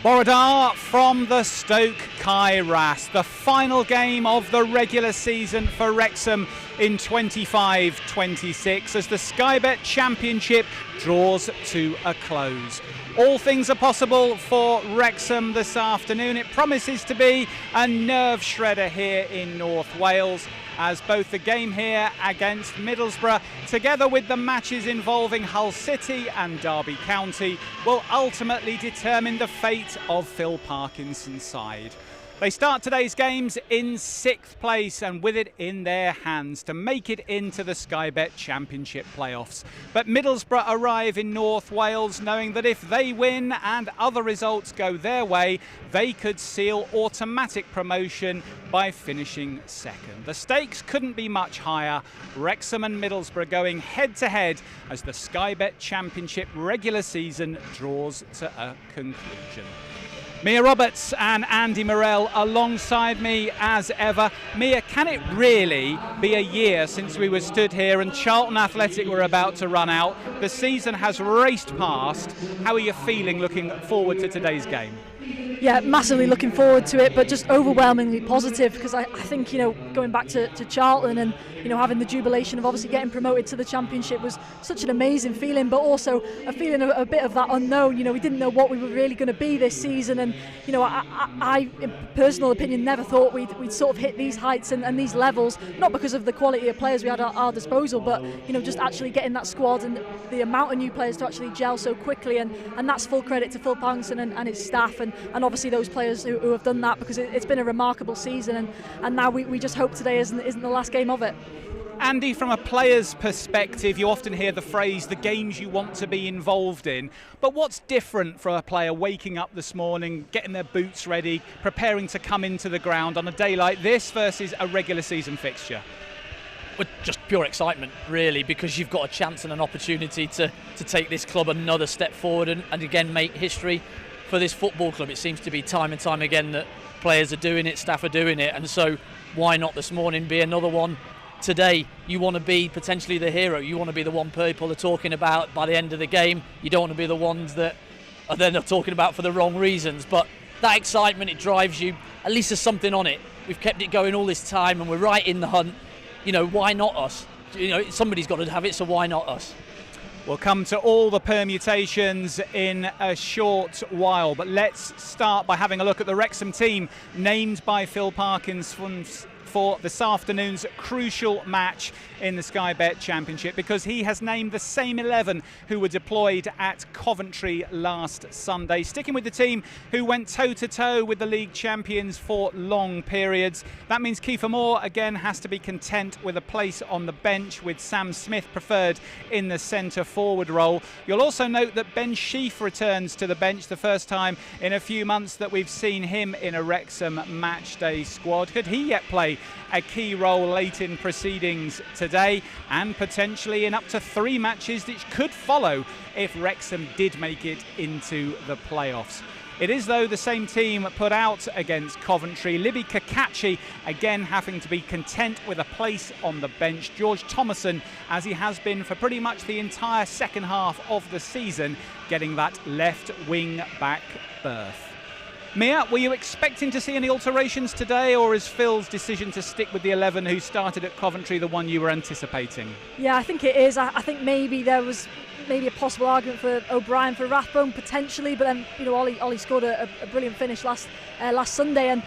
Borodar from the Stoke Kairas, the final game of the regular season for Wrexham in 25-26 as the Sky Bet Championship draws to a close. All things are possible for Wrexham this afternoon. It promises to be a nerve shredder here in North Wales, as both the game here against Middlesbrough, together with the matches involving Hull City and Derby County, will ultimately determine the fate of Phil Parkinson's side. They start today's games in 6th place and with it in their hands to make it into the Sky Bet Championship playoffs. But Middlesbrough arrive in North Wales knowing that if they win and other results go their way, they could seal automatic promotion by finishing second. The stakes couldn't be much higher. Wrexham and Middlesbrough going head to head as the Sky Bet Championship regular season draws to a conclusion. Mia Roberts and Andy Morell alongside me as ever. Mia, can it really be a year since we were stood here and Charlton Athletic were about to run out? The season has raced past. How are you feeling looking forward to today's game? Yeah, massively looking forward to it, but just overwhelmingly positive because I think, going back to Charlton and, having the jubilation of obviously getting promoted to the Championship was such an amazing feeling, but also a feeling of a bit of that unknown. We didn't know what we were really going to be this season, and, I in personal opinion, never thought we'd sort of hit these heights and these levels, not because of the quality of players we had at our disposal, but, just actually getting that squad and the amount of new players to actually gel so quickly, and that's full credit to Phil Parkinson and his staff, and obviously those players who have done that, because it's been a remarkable season, and now we just hope today isn't the last game of it. Andy, from a player's perspective, you often hear the phrase, the games you want to be involved in. But what's different for a player waking up this morning, getting their boots ready, preparing to come into the ground on a day like this versus a regular season fixture? Well, just pure excitement, really, because you've got a chance and an opportunity to take this club another step forward and again make history for this football club. It seems to be time and time again that players are doing it, staff are doing it, and so why not this morning be another one? Today, you want to be potentially the hero. You want to be the one people are talking about by the end of the game. You don't want to be the ones that are then talking about for the wrong reasons. But that excitement, it drives you. At least there's something on it. we've kept it going all this time and we're right in the hunt. You know, why not us? You know, somebody's got to have it, so why not us? We'll come to all the permutations in a short while, but let's start by having a look at the Wrexham team named by Phil Parkinson for this afternoon's crucial match in the Sky Bet Championship, because he has named the same 11 who were deployed at Coventry last Sunday, sticking with the team who went toe-to-toe with the league champions for long periods. That means Kiefer Moore again has to be content with a place on the bench, with Sam Smith preferred in the centre forward role. You'll also note that Ben Sheaf returns to the bench, the first time in a few months that we've seen him in a Wrexham matchday squad. Could he yet play a key role late in proceedings today, and potentially in up to 3 matches which could follow if Wrexham did make it into the playoffs? It is, though, the same team put out against Coventry. Libby Kakachi again having to be content with a place on the bench. George Thomason, as he has been for pretty much the entire second half of the season, getting that left wing back berth. Mia, were you expecting to see any alterations today, or is Phil's decision to stick with the 11 who started at Coventry the one you were anticipating? Yeah, I think it is. I think maybe there was a possible argument for O'Brien for Rathbone potentially, but then Ollie scored a brilliant finish last Sunday, and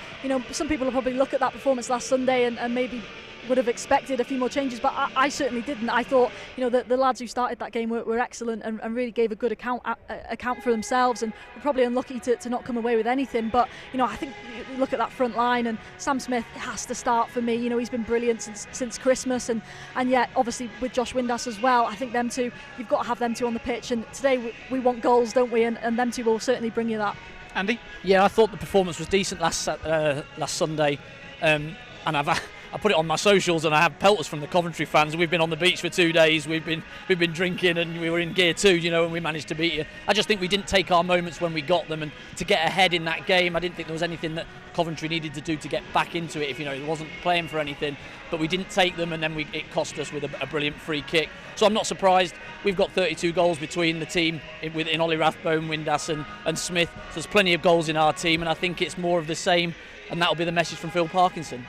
some people will probably look at that performance last Sunday and maybe would have expected a few more changes, but I certainly didn't. I thought the lads who started that game were excellent and really gave a good account for themselves, and were probably unlucky to not come away with anything. But I think you look at that front line, and Sam Smith has to start for me. He's been brilliant since Christmas, and yet obviously with Josh Windass as well. I think them two, you've got to have them two on the pitch, and today we want goals, don't we? And them two will certainly bring you that. Andy? Yeah, I thought the performance was decent last Sunday, and I put it on my socials, and I have pelters from the Coventry fans. We've been on the beach for 2 days. We've been drinking, and we were in gear 2, and we managed to beat you. I just think we didn't take our moments when we got them, and to get ahead in that game, I didn't think there was anything that Coventry needed to do to get back into it. If it wasn't playing for anything, but we didn't take them, and then it cost us with a brilliant free kick. So I'm not surprised. We've got 32 goals between the team in Ollie Rathbone, Windass, and Smith. So there's plenty of goals in our team, and I think it's more of the same, and that'll be the message from Phil Parkinson.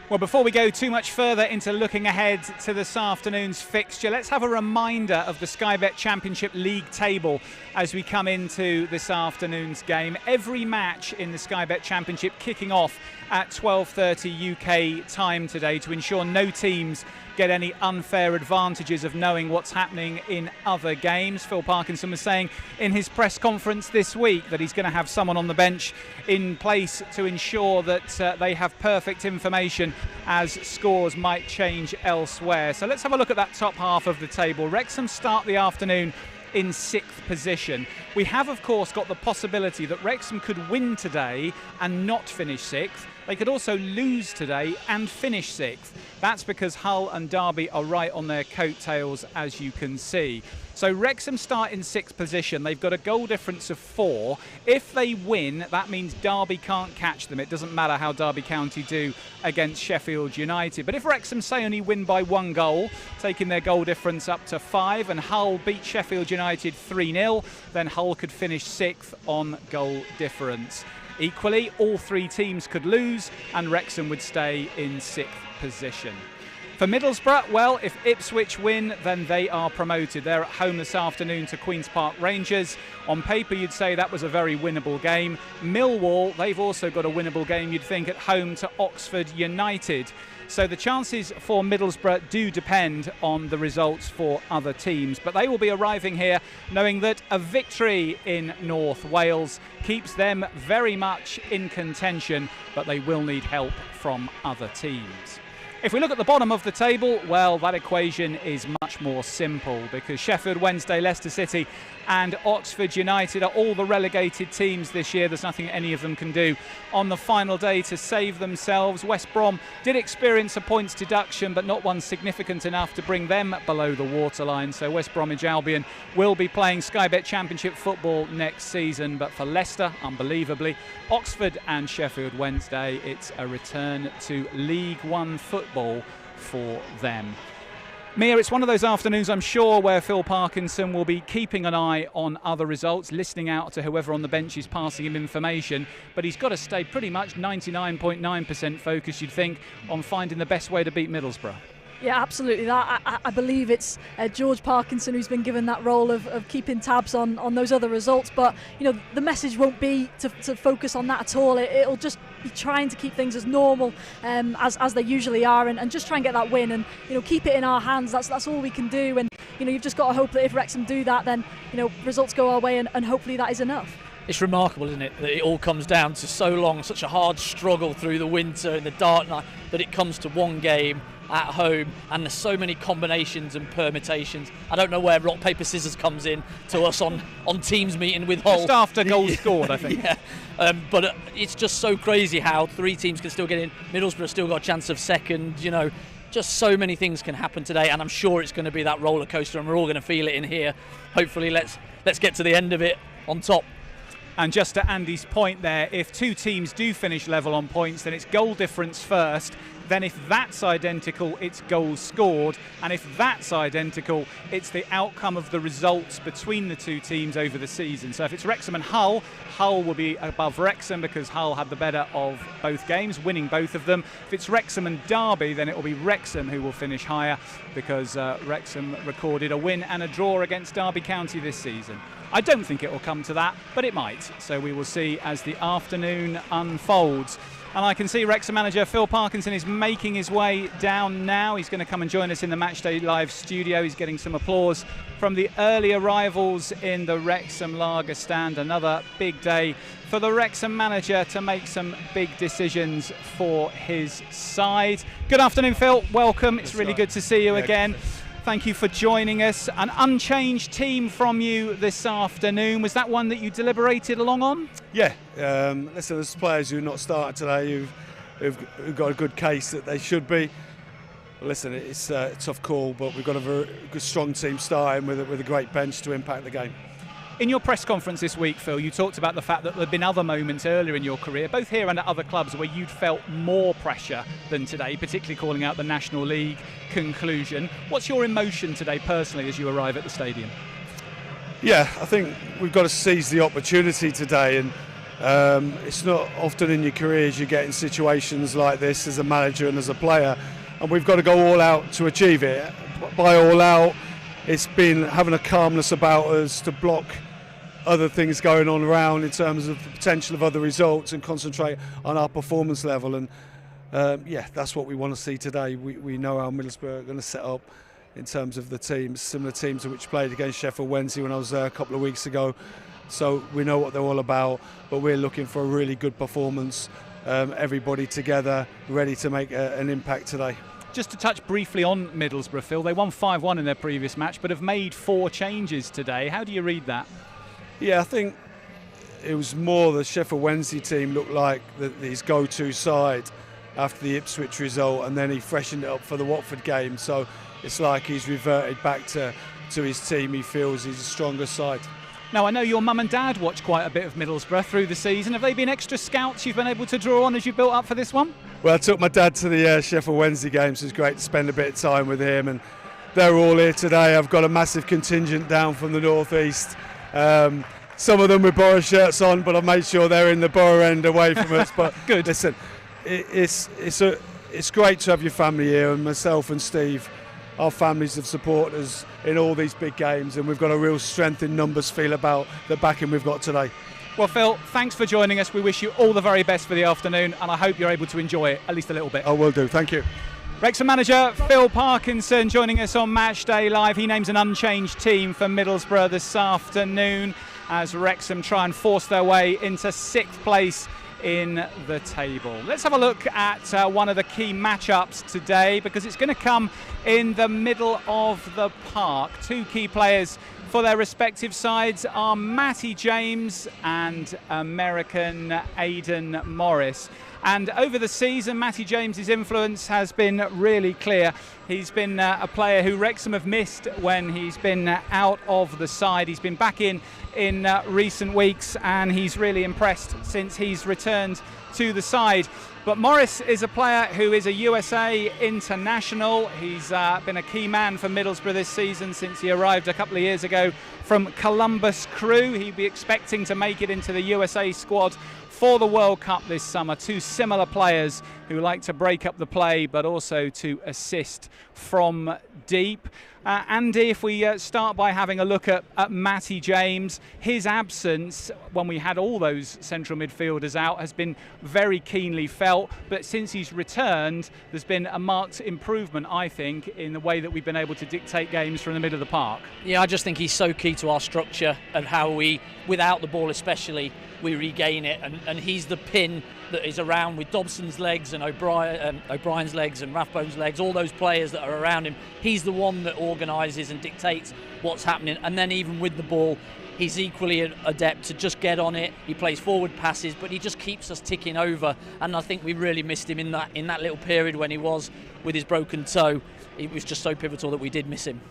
Well, before we go too much further into looking ahead to this afternoon's fixture, let's have a reminder of the Sky Bet Championship League table as we come into this afternoon's game. Every match in the Sky Bet Championship kicking off at 12:30 UK time today, to ensure no teams get any unfair advantages of knowing what's happening in other games. Phil Parkinson was saying in his press conference this week that he's going to have someone on the bench in place to ensure that they have perfect information as scores might change elsewhere. So let's have a look at that top half of the table. Wrexham start the afternoon in 6th position. We have, of course, got the possibility that Wrexham could win today and not finish 6th. They could also lose today and finish 6th. That's because Hull and Derby are right on their coattails, as you can see. So Wrexham start in 6th position. They've got a goal difference of 4. If they win, that means Derby can't catch them. It doesn't matter how Derby County do against Sheffield United. But if Wrexham, say, only win by 1 goal, taking their goal difference up to 5, and Hull beat Sheffield United 3-0, then Hull could finish 6th on goal difference. Equally, all 3 teams could lose and Wrexham would stay in 6th position. For Middlesbrough, well, if Ipswich win, then they are promoted. They're at home this afternoon to Queen's Park Rangers. On paper, you'd say that was a very winnable game. Millwall, they've also got a winnable game, you'd think, at home to Oxford United. So the chances for Middlesbrough do depend on the results for other teams. But they will be arriving here knowing that a victory in North Wales keeps them very much in contention, but they will need help from other teams. If we look at the bottom of the table, well, that equation is much more simple, because Sheffield Wednesday, Leicester City and Oxford United are all the relegated teams this year. There's nothing any of them can do on the final day to save themselves. West Brom did experience a points deduction, but not one significant enough to bring them below the waterline. So West Bromwich Albion will be playing Sky Bet Championship football next season. But for Leicester, unbelievably, Oxford and Sheffield Wednesday, it's a return to League One football for them. Mia, it's one of those afternoons, I'm sure, where Phil Parkinson will be keeping an eye on other results, listening out to whoever on the bench is passing him information, but he's got to stay pretty much 99.9% focused, you'd think, on finding the best way to beat Middlesbrough. Yeah, absolutely. That I believe it's George Parkinson who's been given that role of keeping tabs on those other results. But the message won't be to focus on that at all. It'll just be trying to keep things as normal as they usually are, and just try and get that win, and keep it in our hands. That's all we can do. And you've just got to hope that if Wrexham do that, then results go our way, and hopefully that is enough. It's remarkable, isn't it, that it all comes down to so long, such a hard struggle through the winter and the dark night, that it comes to one game at home, and there's so many combinations and permutations. I don't know where rock paper scissors comes in to us on Teams meeting with Hull just after goals scored, I think. Yeah, but it's just so crazy how three teams can still get in. Middlesbrough still got a chance of second. Just so many things can happen today, and I'm sure it's going to be that roller coaster, and we're all going to feel it in here. Hopefully, let's get to the end of it on top. And just to Andy's point there, if two teams do finish level on points, then it's goal difference first. Then if that's identical, it's goals scored. And if that's identical, it's the outcome of the results between the two teams over the season. So if it's Wrexham and Hull, Hull will be above Wrexham because Hull had the better of both games, winning both of them. If it's Wrexham and Derby, then it will be Wrexham who will finish higher because Wrexham recorded a win and a draw against Derby County this season. I don't think it will come to that, but it might. So we will see as the afternoon unfolds. And I can see Wrexham manager Phil Parkinson is making his way down now. He's going to come and join us in the Matchday Live studio. He's getting some applause from the early arrivals in the Wrexham Lager stand. Another big day for the Wrexham manager to make some big decisions for his side. Good afternoon, Phil. Welcome. It's really good to see you again. Thank you for joining us. An unchanged team from you this afternoon. Was that one that you deliberated along on? Yeah. Listen, there's players who are not started today who've got a good case that they should be. Listen, it's a tough call, but we've got a very good, strong team starting with a great bench to impact the game. In your press conference this week, Phil, you talked about the fact that there have been other moments earlier in your career, both here and at other clubs, where you'd felt more pressure than today, particularly calling out the National League conclusion. What's your emotion today personally as you arrive at the stadium? Yeah, I think we've got to seize the opportunity today, and it's not often in your careers you get in situations like this as a manager and as a player, and we've got to go all out to achieve it. By all out, it's been having a calmness about us to block other things going on around in terms of the potential of other results and concentrate on our performance level. And that's what we want to see today. We know how Middlesbrough are going to set up in terms of the teams, similar teams which played against Sheffield Wednesday when I was there a couple of weeks ago. So we know what they're all about, but we're looking for a really good performance. Everybody together, ready to make an impact today. Just to touch briefly on Middlesbrough, Phil, they won 5-1 in their previous match, but have made 4 changes today. How do you read that? Yeah, I think it was more the Sheffield Wednesday team looked like his go-to side after the Ipswich result, and then he freshened it up for the Watford game. So it's like he's reverted back to his team. He feels he's a stronger side. Now, I know your mum and dad watch quite a bit of Middlesbrough through the season. Have they been extra scouts you've been able to draw on as you built up for this one? Well, I took my dad to the Sheffield Wednesday game, so it's great to spend a bit of time with him. And they're all here today. I've got a massive contingent down from the northeast. Some of them with Borough shirts on, but I've made sure they're in the Borough end away from us. But good. Listen, it's great to have your family here, and myself and Steve, our families have supported us in all these big games, and we've got a real strength in numbers feel about the backing we've got today. Well, Phil, thanks for joining us. We wish you all the very best for the afternoon, and I hope you're able to enjoy it at least a little bit. I will do. Thank you. Wrexham manager Phil Parkinson joining us on Matchday Live. He names an unchanged team for Middlesbrough this afternoon as Wrexham try and force their way into 6th place in the table. Let's have a look at one of the key matchups today, because it's going to come in the middle of the park. 2 key players for their respective sides are Matty James and American Aidan Morris. And over the season, Matty James's influence has been really clear. He's been a player who Wrexham have missed when he's been out of the side. He's been back in recent weeks, and he's really impressed since he's returned to the side. But Morris is a player who is a USA international. He's been a key man for Middlesbrough this season since he arrived a couple of years ago from Columbus Crew. He'd be expecting to make it into the USA squad for the World Cup this summer. Two similar players who like to break up the play but also to assist from deep. Andy, if we start by having a look at Matty James, his absence when we had all those central midfielders out has been very keenly felt, but since he's returned there's been a marked improvement, I think, in the way that we've been able to dictate games from the middle of the park. Yeah, I just think he's so key to our structure and how we, without the ball especially, we regain it, and he's the pin that is around with Dobson's legs and O'Brien's legs and Rathbone's legs, all those players that are around him. He's the one that organises and dictates what's happening, and then even with the ball he's equally adept to just get on it. He plays forward passes, but he just keeps us ticking over, and I think we really missed him in that little period when he was with his broken toe. It was just so pivotal that we did miss him.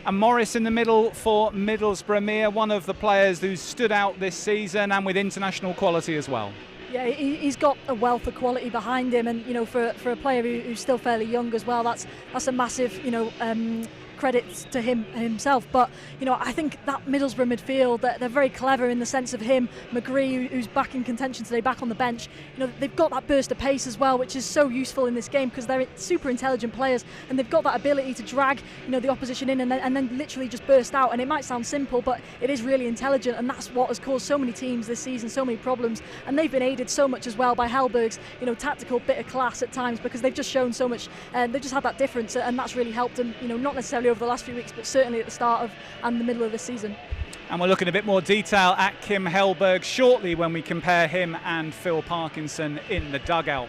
And Morris in the middle for Middlesbrough, Mia, one of the players who stood out this season and with international quality as well. Yeah, he's got a wealth of quality behind him, and for a player who's still fairly young as well, that's a massive credit to himself. But I think that Middlesbrough midfield, they're very clever in the sense of him, McGree, who's back in contention today, back on the bench. They've got that burst of pace as well, which is so useful in this game because they're super intelligent players, and they've got that ability to drag the opposition in and then literally just burst out. And it might sound simple, but it is really intelligent, and that's what has caused so many teams this season so many problems. And they've been aided so much as well by Hellberg's tactical bit of class at times, because they've just shown so much, they've just had that difference, and that's really helped them, not necessarily over the last few weeks, but certainly at the start of and the middle of the season. And we'll look in a bit more detail at Kim Hellberg shortly when we compare him and Phil Parkinson in the dugout.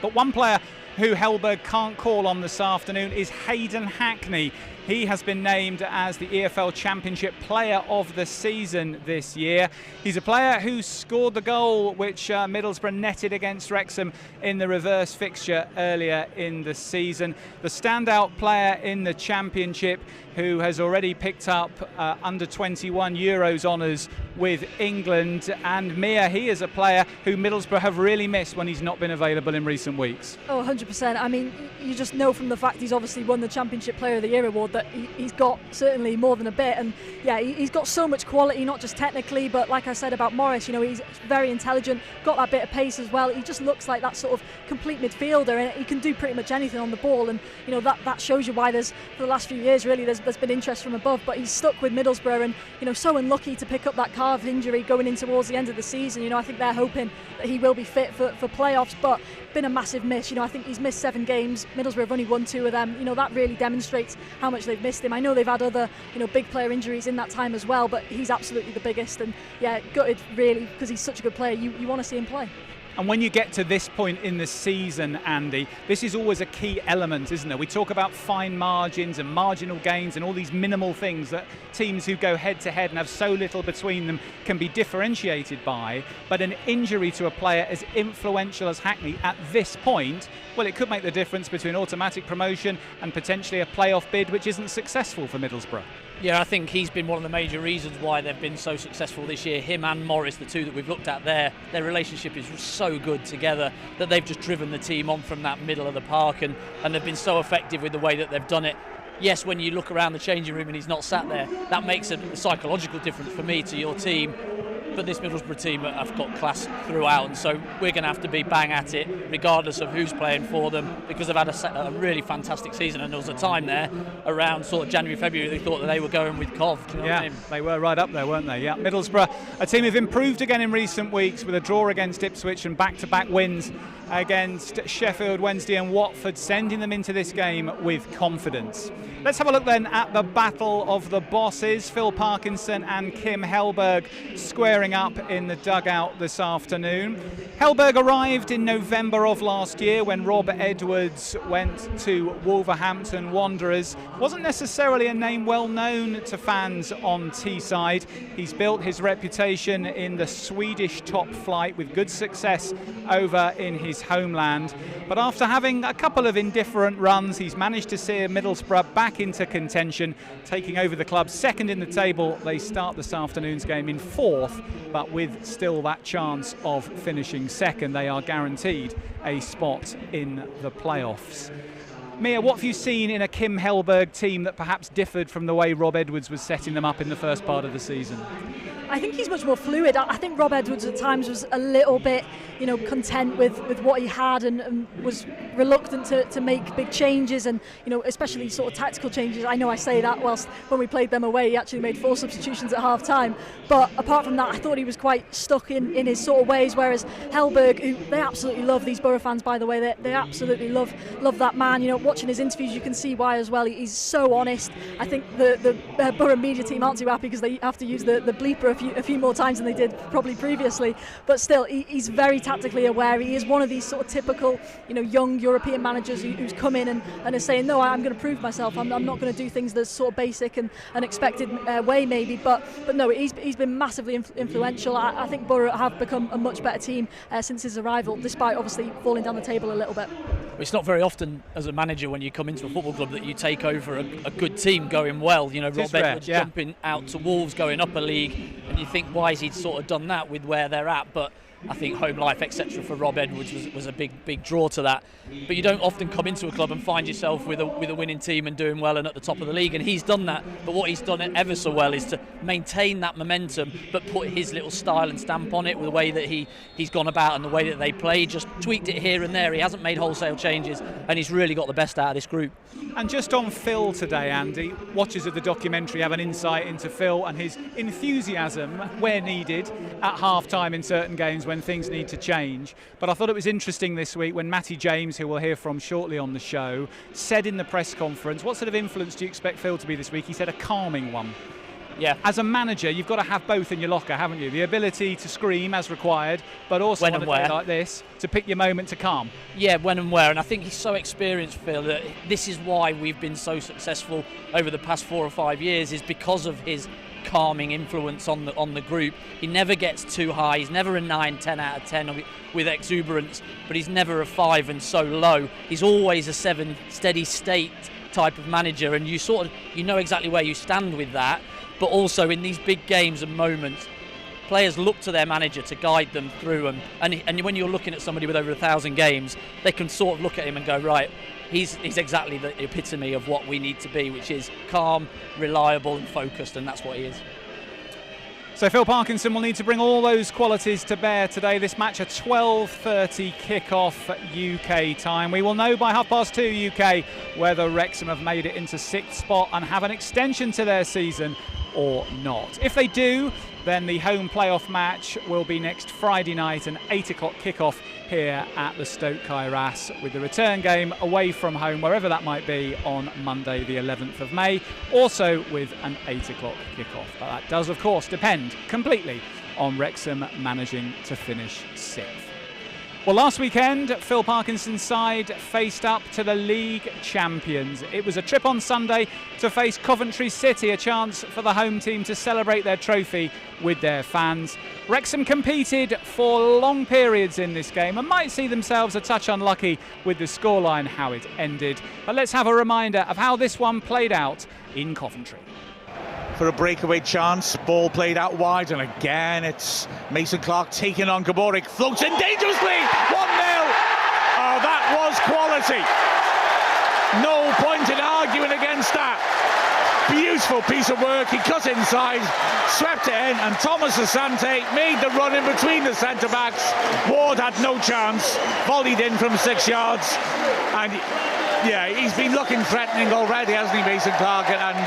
But one player who Hellberg can't call on this afternoon is Hayden Hackney. He has been named as the EFL Championship Player of the Season this year. He's a player who scored the goal which Middlesbrough netted against Wrexham in the reverse fixture earlier in the season. The standout player in the Championship, who has already picked up under-21 Euros honours with England. And Mia, he is a player who Middlesbrough have really missed when he's not been available in recent weeks. Oh, 100%. I mean, you just know from the fact he's obviously won the Championship Player of the Year award that he's got certainly more than a bit. And yeah, he's got so much quality, not just technically, but like I said about Morris, he's very intelligent, got that bit of pace as well. He just looks like that sort of complete midfielder, and he can do pretty much anything on the ball. And that shows you why there's, for the last few years really, there's been interest from above. But he's stuck with Middlesbrough, and so unlucky to pick up that calf injury going in towards the end of the season. I think they're hoping that he will be fit for playoffs, but been a massive miss. I think he's missed 7 games. Middlesbrough have only won 2 of them. That really demonstrates how much they've missed him. I know they've had other big player injuries in that time as well, but he's absolutely the biggest. And yeah, gutted really, because he's such a good player. You want to see him play. And when you get to this point in the season, Andy, this is always a key element, isn't it? We talk about fine margins and marginal gains and all these minimal things that teams who go head-to-head and have so little between them can be differentiated by. But an injury to a player as influential as Hackney at this point, well, it could make the difference between automatic promotion and potentially a playoff bid which isn't successful for Middlesbrough. Yeah, I think he's been one of the major reasons why they've been so successful this year. Him and Morris, the two that we've looked at there, their relationship is so good together that they've just driven the team on from that middle of the park, and they've been so effective with the way that they've done it. Yes, when you look around the changing room and he's not sat there, that makes a psychological difference for me to your team. But this Middlesbrough team have got class throughout, and so we're going to have to be bang at it regardless of who's playing for them, because they've had a really fantastic season. And there was a time there around sort of January, February, they thought that they were going with Cov. Do you know what I mean? They were right up there, weren't they? Yeah, Middlesbrough, a team who've improved again in recent weeks with a draw against Ipswich and back-to-back wins against Sheffield Wednesday and Watford, sending them into this game with confidence. Let's have a look then at the battle of the bosses. Phil Parkinson and Kim Hellberg squaring up in the dugout this afternoon. Hellberg arrived in November of last year when Rob Edwards went to Wolverhampton Wanderers. Wasn't necessarily a name well known to fans on Teesside. He's built his reputation in the Swedish top flight with good success over in his homeland. But after having a couple of indifferent runs, he's managed to see Middlesbrough back into contention, taking over the club second in the table. They start this afternoon's game in 4th but with still that chance of finishing second, they are guaranteed a spot in the playoffs. Mia, what have you seen in a Kim Hellberg team that perhaps differed from the way Rob Edwards was setting them up in the first part of the season? I think he's much more fluid. I think Rob Edwards at times was a little bit, content with what he had and was reluctant to make big changes and, especially sort of tactical changes. I know I say that whilst when we played them away, he actually made 4 substitutions at half time. But apart from that, I thought he was quite stuck in his sort of ways, whereas Hellberg, who they absolutely love, these Borough fans, by the way, they absolutely love that man. Watching his interviews, you can see why as well. He's so honest. I think the Borough media team aren't too happy because they have to use the bleeper a few more times than they did probably previously, but still he's very tactically aware. He is one of these sort of typical young European managers who's come in and is saying, no, I'm going to prove myself, I'm not going to do things the sort of basic and expected way maybe, but no, he's been massively influential. I think Borough have become a much better team since his arrival, despite obviously falling down the table a little bit. It's not very often as a manager when you come into a football club that you take over a good team going well. Rob Edwards jumping out to Wolves, going up a league, and you think, why has he sort of done that with where they're at? But I think home life, etc., for Rob Edwards was a big draw to that. But you don't often come into a club and find yourself with a winning team and doing well and at the top of the league. And he's done that. But what he's done ever so well is to maintain that momentum, but put his little style and stamp on it with the way that he's gone about and the way that they play. Just tweaked it here and there. He hasn't made wholesale changes, and he's really got the best out of this group. And just on Phil today, Andy, watchers of the documentary have an insight into Phil and his enthusiasm where needed at half-time in certain games when things need to change. But I thought it was interesting this week when Matty James, who we'll hear from shortly on the show, said in the press conference, what sort of influence do you expect Phil to be this week? He said a calming one. Yeah. As a manager, you've got to have both in your locker, haven't you? The ability to scream as required, but also on a day like this, to pick your moment to calm. Yeah, when and where. And I think he's so experienced, Phil, that this is why we've been so successful over the past 4 or 5 years, is because of his calming influence on the group. He never gets too high. He's never a 9, 10 out of 10 with exuberance, but he's never a 5 and so low. He's always a 7 steady state type of manager, and you know exactly where you stand with that. But also in these big games and moments, players look to their manager to guide them through them. And when you're looking at somebody with over 1,000 games, they can sort of look at him and go, right, he's exactly the epitome of what we need to be, which is calm, reliable and focused, and that's what he is. So Phil Parkinson will need to bring all those qualities to bear today. This match a 12:30 kick-off UK time. We will know by 2:30 UK whether Wrexham have made it into 6th spot and have an extension to their season or not. If they do, then the home playoff match will be next Friday night, an 8 o'clock kick-off here at the Stoke Kairas, with the return game away from home, wherever that might be, on Monday the 11th of May, also with an 8 o'clock kick-off. But that does, of course, depend completely on Wrexham managing to finish 6th. Well, last weekend, Phil Parkinson's side faced up to the league champions. It was a trip on Sunday to face Coventry City, a chance for the home team to celebrate their trophy with their fans. Wrexham competed for long periods in this game and might see themselves a touch unlucky with the scoreline how it ended. But let's have a reminder of how this one played out in Coventry. For a breakaway chance, ball played out wide, and again it's Mason Clark taking on Gaborik, floats in dangerously, 1-0. Oh, that was quality. No point in arguing against that. Beautiful piece of work. He cut inside, swept it in, and Thomas Asante made the run in between the centre backs. Ward had no chance, volleyed in from 6 yards, and yeah, he's been looking threatening already, hasn't he, Mason Clark? And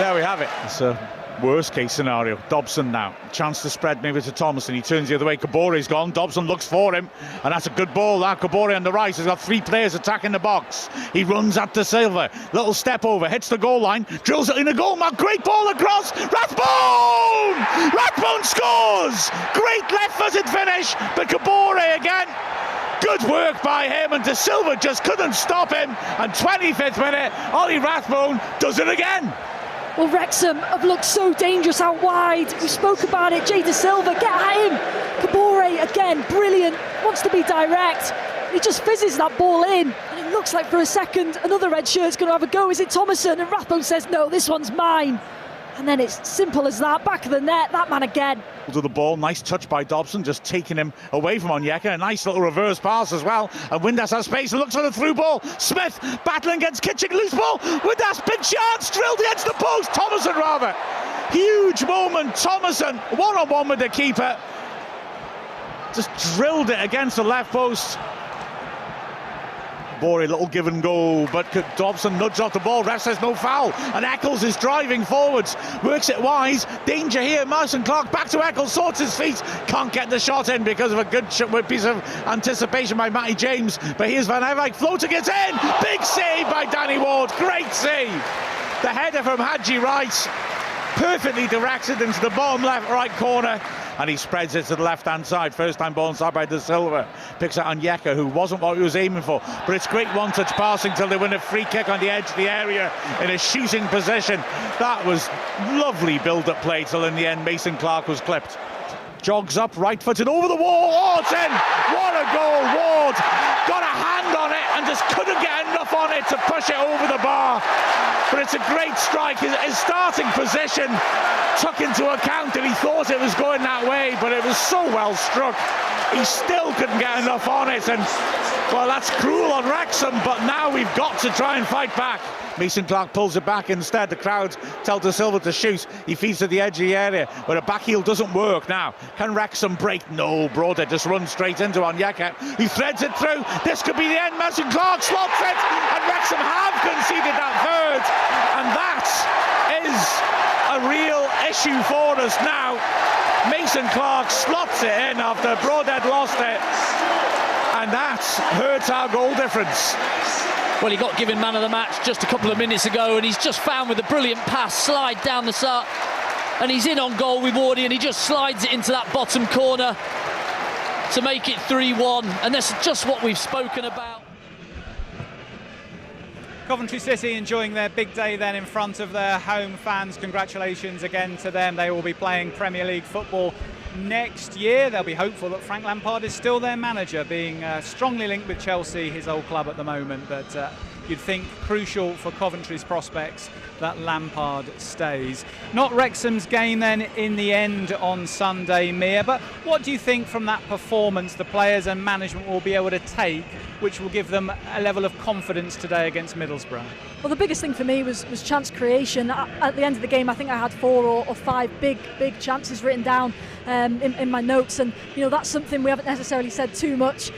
there we have it. It's a worst case scenario. Dobson now, chance to spread maybe to Thomason. He turns the other way. Kabore's gone. Dobson looks for him, and that's a good ball. That Kabore on the right has got 3 players attacking the box. He runs at De Silva. Little step over, hits the goal line, drills it in a goal mark. Great ball across. Rathbone! Rathbone scores! Great left-footed finish, but Kabore again. Good work by him, and De Silva just couldn't stop him. And 25th minute, Ollie Rathbone does it again. Well, Wrexham have looked so dangerous out wide. We spoke about it. Jay De Silva, get at him. Kabore, again, brilliant. Wants to be direct. He just fizzes that ball in. And it looks like for a second another red shirt's going to have a go. Is it Thomason? And Rathbone says, no, this one's mine. And then it's simple as that, back of the net, that man again. To the ball, nice touch by Dobson, just taking him away from Onyeka. A nice little reverse pass as well. And Windass has space and looks for the through ball. Smith battling against Kitching, loose ball. Windass, big chance, drilled against the post. Thomason rather. Huge moment. Thomason, one-on-one with the keeper. Just drilled it against the left post. Boring little give and go, but Dobson nudged off the ball. Ref says no foul, and Eccles is driving forwards, works it wise. Danger here. Mason Clark back to Eccles, sorts his feet, can't get the shot in because of a good piece of anticipation by Matty James. But here's Van Eyck floating it in. Big save by Danny Ward. Great save. The header from Hadji Wright, perfectly directed into the bottom left right corner. And he spreads it to the left-hand side. First time ball inside by De Silva. Picks out Onyeka, who wasn't what he was aiming for. But it's great one-touch passing till they win a free kick on the edge of the area in a shooting position. That was lovely build-up play till in the end Mason Clark was clipped. Jogs up, right-footed over the wall. Oh, it's in! What a goal! Ward got a hand on it and just couldn't get enough on it to push it over the bar. But it's a great strike. His starting position took into account that he thought it was going that way, but it was so well struck. He still couldn't get enough on it, and well, that's cruel on Wrexham, but now we've got to try and fight back. Mason Clark pulls it back instead. The crowd tell De Silva to shoot. He feeds to the edge of the area, but a back heel doesn't work now. Can Wrexham break? No, Broder just runs straight into Onyeka. He threads it through. This could be the end. Mason Clark slots it, and Wrexham have conceded that third, and that is a real issue for us now. Mason Clark slots it in after Broder lost it, and that hurts our goal difference. Well, he got given man of the match just a couple of minutes ago, and he's just found with a brilliant pass, slide down the side, and he's in on goal with Wardy, and he just slides it into that bottom corner to make it 3-1, and that's just what we've spoken about. Coventry City enjoying their big day then in front of their home fans. Congratulations again to them. They will be playing Premier League football next year. They'll be hopeful that Frank Lampard is still their manager, being strongly linked with Chelsea, his old club at the moment. But you'd think crucial for Coventry's prospects that Lampard stays. Not Wrexham's game then in the end on Sunday, Mia, but what do you think from that performance the players and management will be able to take, which will give them a level of confidence today against Middlesbrough? Well, the biggest thing for me was chance creation. At the end of the game, I think I had 4 or 5 big chances written down in my notes, and that's something we haven't necessarily said too much,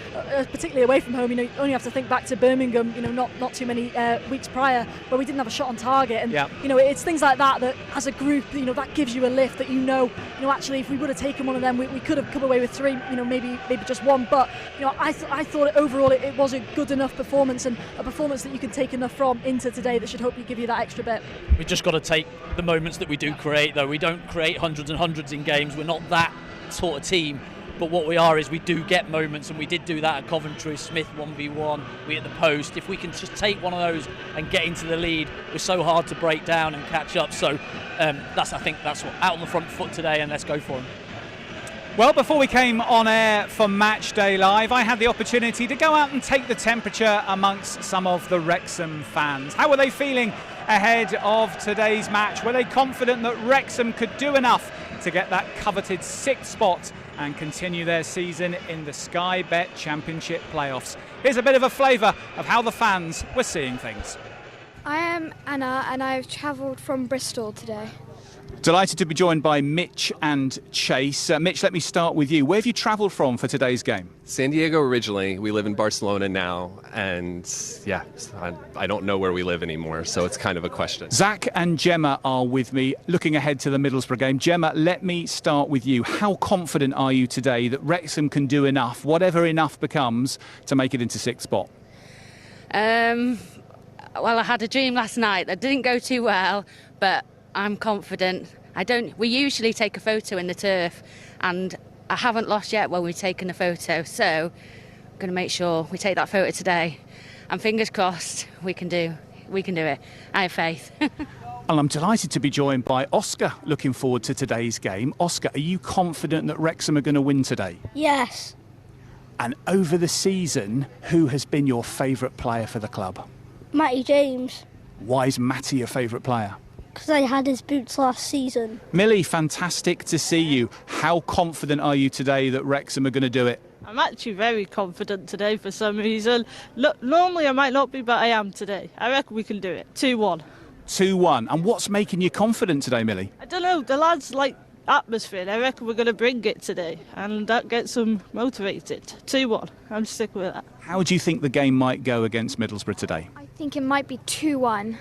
particularly away from home. You only have to think back to Birmingham, not too many weeks prior, where we didn't have a shot on target, and it's things like that as a group, that gives you a lift. That actually, if we would have taken one of them, we could have come away with 3, maybe just 1. But I thought overall it was a good enough performance, and a performance that you can take enough from into today that should hopefully give you that extra bit. We've just got to take the moments that we do create, though. We don't create hundreds and hundreds in games. We're not that sort of team. But what we are is we do get moments, and we did do that at Coventry. Smith 1v1, we hit the post. If we can just take one of those and get into the lead, we're so hard to break down and catch up. So I think that's what out on the front foot today, and let's go for them. Well, before we came on air for Match Day Live, I had the opportunity to go out and take the temperature amongst some of the Wrexham fans. How were they feeling ahead of today's match? Were they confident that Wrexham could do enough to get that coveted 6th spot and continue their season in the Sky Bet Championship playoffs? Here's a bit of a flavour of how the fans were seeing things. I am Anna, and I've travelled from Bristol today. Delighted to be joined by Mitch and Chase. Mitch, let me start with you. Where have you travelled from for today's game? San Diego originally. We live in Barcelona now, and I don't know where we live anymore, so it's kind of a question. Zach and Gemma are with me, looking ahead to the Middlesbrough game. Gemma, let me start with you. How confident are you today that Wrexham can do enough, whatever enough becomes, to make it into 6th spot? Well, I had a dream last night that didn't go too well, but I'm confident. We usually take a photo in the turf, and I haven't lost yet when we've taken a photo, so I'm going to make sure we take that photo today, and fingers crossed we can do it. I have faith. And I'm delighted to be joined by Oscar, looking forward to today's game. Oscar, are you confident that Wrexham are going to win today? Yes. And over the season, who has been your favourite player for the club? Matty James. Why is Matty your favourite player? Because I had his boots last season. Millie, fantastic to see you. How confident are you today that Wrexham are going to do it? I'm actually very confident today for some reason. Look, normally I might not be, but I am today. I reckon we can do it. 2-1. 2-1. And what's making you confident today, Millie? I don't know, the lads like atmosphere. I reckon we're going to bring it today, and that gets them motivated. 2-1. I'm sticking with that. How do you think the game might go against Middlesbrough today? I think it might be 2-1.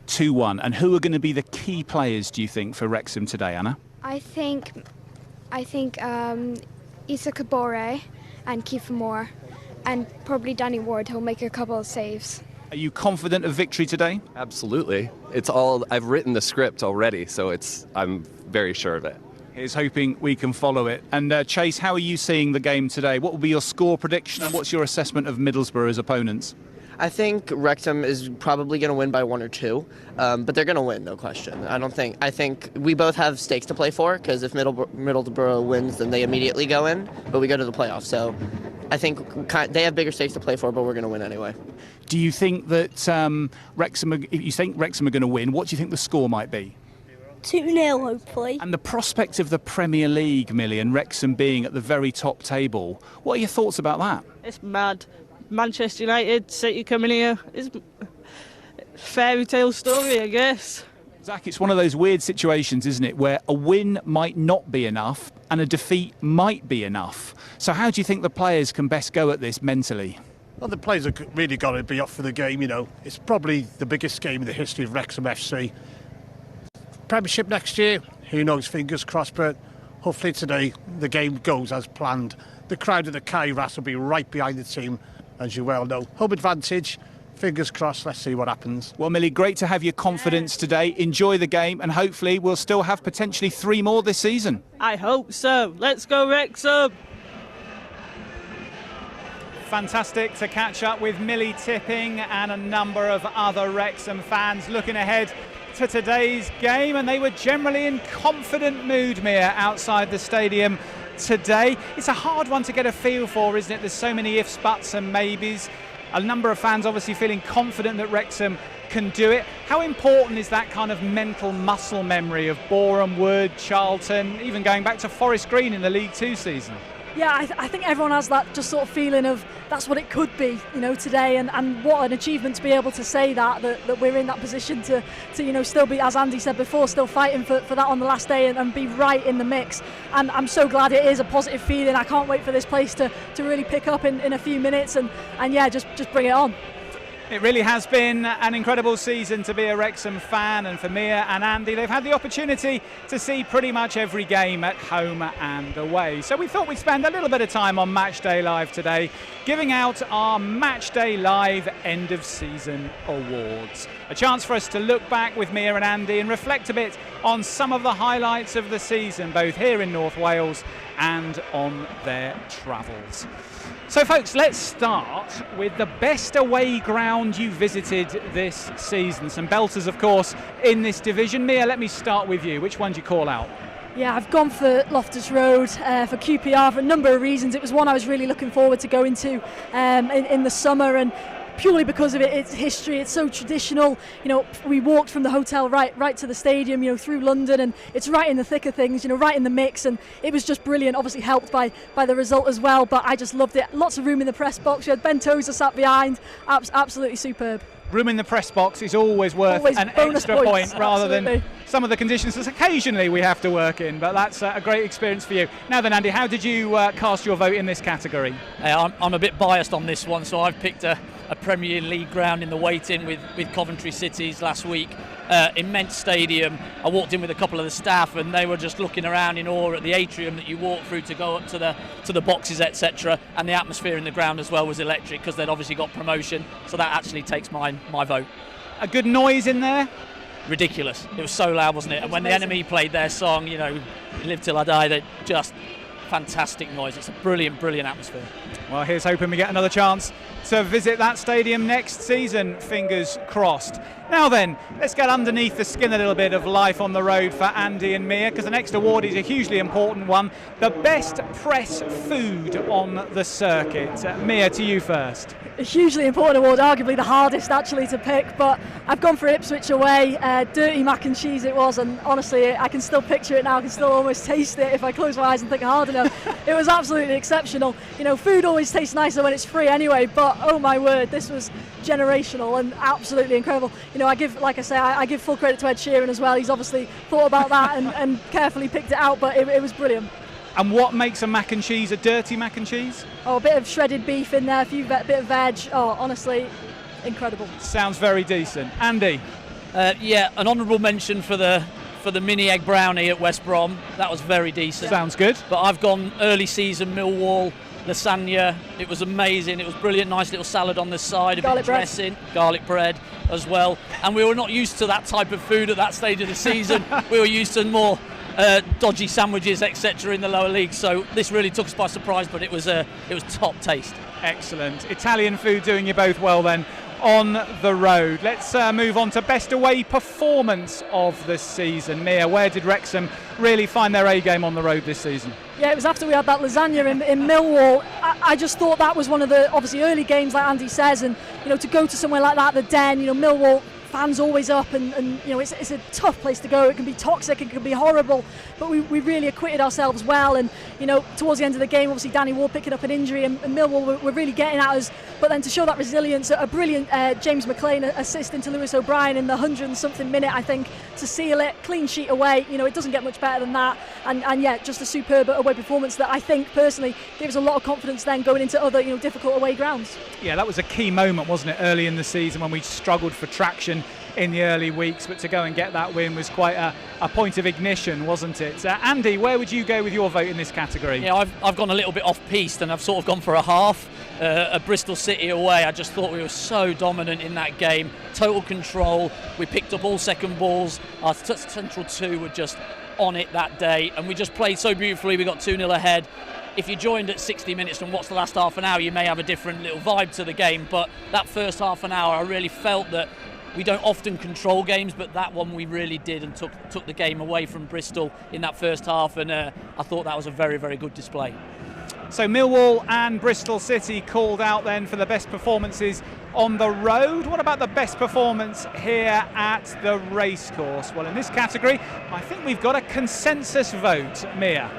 2-1. And who are going to be the key players, do you think, for Wrexham today, Anna? I think Issa Kabore and Kiefer Moore, and probably Danny Ward. He'll make a couple of saves. Are you confident of victory today? Absolutely. I've written the script already, so I'm very sure of it. Here's hoping we can follow it. And Chase, how are you seeing the game today? What will be your score prediction and what's your assessment of Middlesbrough as opponents? I think Wrexham is probably going to win by 1 or 2, but they're going to win, no question. I think we both have stakes to play for, because if Middlesbrough wins, then they immediately go in, but we go to the playoffs. So I think they have bigger stakes to play for, but we're going to win anyway. Do you think that if you think Wrexham are going to win, what do you think the score might be? 2-0, hopefully. And the prospect of the Premier League, Millie, and Wrexham being at the very top table, what are your thoughts about that? It's mad. Manchester United, City coming here. It's a fairy tale story, I guess. Zach, it's one of those weird situations, isn't it, where a win might not be enough and a defeat might be enough. So how do you think the players can best go at this mentally? Well, the players have really got to be up for the game, you know. It's probably the biggest game in the history of Wrexham FC. Premiership next year, who knows, fingers crossed, but hopefully today the game goes as planned. The crowd of the Kairas will be right behind the team, as you well know. Home advantage, fingers crossed, let's see what happens. Well, Millie, great to have your confidence today. Enjoy the game, and hopefully we'll still have potentially 3 more this season. I hope so. Let's go Wrexham! Fantastic to catch up with Millie Tipping and a number of other Wrexham fans looking ahead to today's game, and they were generally in confident mood, Mia, outside the stadium today. It's a hard one to get a feel for, isn't it? There's so many ifs, buts and maybes. A number of fans obviously feeling confident that Wrexham can do it. How important is that kind of mental muscle memory of Boreham Wood, Charlton, even going back to Forest Green in the League Two season? Yeah, I think everyone has that just sort of feeling of that's what it could be, you know, today, and what an achievement to be able to say that we're in that position to you know, still be, as Andy said before, still fighting for that on the last day and be right in the mix. And I'm so glad it is a positive feeling. I can't wait for this place to really pick up in a few minutes and yeah, just bring it on. It really has been an incredible season to be a Wrexham fan, and for Mia and Andy, they've had the opportunity to see pretty much every game at home and away. So we thought we'd spend a little bit of time on Matchday Live today, giving out our Matchday Live End of Season Awards. A chance for us to look back with Mia and Andy and reflect a bit on some of the highlights of the season, both here in North Wales and on their travels. So folks, let's start with the best away ground you visited this season. Some belters, of course, in this division. Mia, let me start with you. Which one do you call out? Yeah, I've gone for Loftus Road for QPR for a number of reasons. It was one I was really looking forward to going to in the summer, and purely because of its history. It's so traditional. You know, we walked from the hotel right to the stadium, you know, through London, and it's right in the thick of things, you know, right in the mix, and it was just brilliant, obviously helped by the result as well, but I just loved it. Lots of room in the press box. We had Ben Tozer sat behind. Absolutely superb. Room in the press box is always worth an extra point rather than some of the conditions that occasionally we have to work in, but that's a great experience for you. Now then, Andy, how did you cast your vote in this category? I'm a bit biased on this one, so I've picked a Premier League ground in the wait-in with Coventry Cities last week. Immense stadium. I walked in with a couple of the staff and they were just looking around in awe at the atrium that you walk through to go up to the boxes, etc. And the atmosphere in the ground as well was electric because they'd obviously got promotion, so that actually takes my vote. A good noise in there? Ridiculous. It was so loud, wasn't it? And when the Enemy played their song, you know, Live Till I Die, they just fantastic noise. It's a brilliant atmosphere. Well, here's hoping we get another chance to visit that stadium next season, fingers crossed. Now then, let's get underneath the skin a little bit of life on the road for Andy and Mia, because the next award is a hugely important one, the best press food on the circuit. Mia, to you first. a hugely important award, arguably the hardest actually to pick, but I've gone for Ipswich away. Dirty mac and cheese it was, and honestly I can still picture it now. I can still almost taste it if I close my eyes and think hard enough. It was absolutely exceptional. You know, food always tastes nicer when it's free anyway, but oh my word, this was generational and absolutely incredible. You know, I give full credit to Ed Sheeran as well. He's obviously thought about that and carefully picked it out, but it was brilliant. And what makes a mac and cheese a dirty mac and cheese? Oh, a bit of shredded beef in there, bit of veg. Oh, honestly, incredible. Sounds very decent. Andy? Yeah, an honourable mention for the mini egg brownie at West Brom. That was very decent. Sounds good. But I've gone early season Millwall lasagna. It was amazing. It was brilliant. Nice little salad on the side, a bit of dressing, garlic bread as well. And we were not used to that type of food at that stage of the season. We were used to more dodgy sandwiches, etc. in the lower league. So this really took us by surprise, but it was top taste. Excellent. Italian food doing you both well then on the road. Let's move on to best away performance of the season. Mia, where did Wrexham really find their A game on the road this season? Yeah, it was after we had that lasagna in Millwall. I just thought that was one of the obviously early games, like Andy says, and you know, to go to somewhere like that, the Den, you know, Millwall fans always up, and you know, it's a tough place to go. It can be toxic, it can be horrible, but we really acquitted ourselves well. And you know, towards the end of the game, obviously Danny Ward picking up an injury, and Millwall were really getting at us. But then to show that resilience, a brilliant James McLean assist into Lewis O'Brien in the 100 and something minute, I think, to seal it. Clean sheet away. You know, it doesn't get much better than that. And yeah, just a superb away performance that I think personally gives a lot of confidence then going into other, you know, difficult away grounds. Yeah, that was a key moment, wasn't it, early in the season when we struggled for traction in the early weeks, but to go and get that win was quite a point of ignition, wasn't it? Andy, where would you go with your vote in this category? Yeah, I've gone a little bit off piste, and I've sort of gone for a half. At Bristol City away, I just thought we were so dominant in that game. Total control. We picked up all second balls. Our central two were just on it that day, and we just played so beautifully. We got 2-0 ahead. If you joined at 60 minutes and watched the last half an hour, you may have a different little vibe to the game, but that first half an hour, I really felt that we don't often control games, but that one we really did, and took the game away from Bristol in that first half, and I thought that was a very, very good display. So Millwall and Bristol City called out then for the best performances on the road. What about the best performance here at the racecourse? Well, in this category, I think we've got a consensus vote. Mia?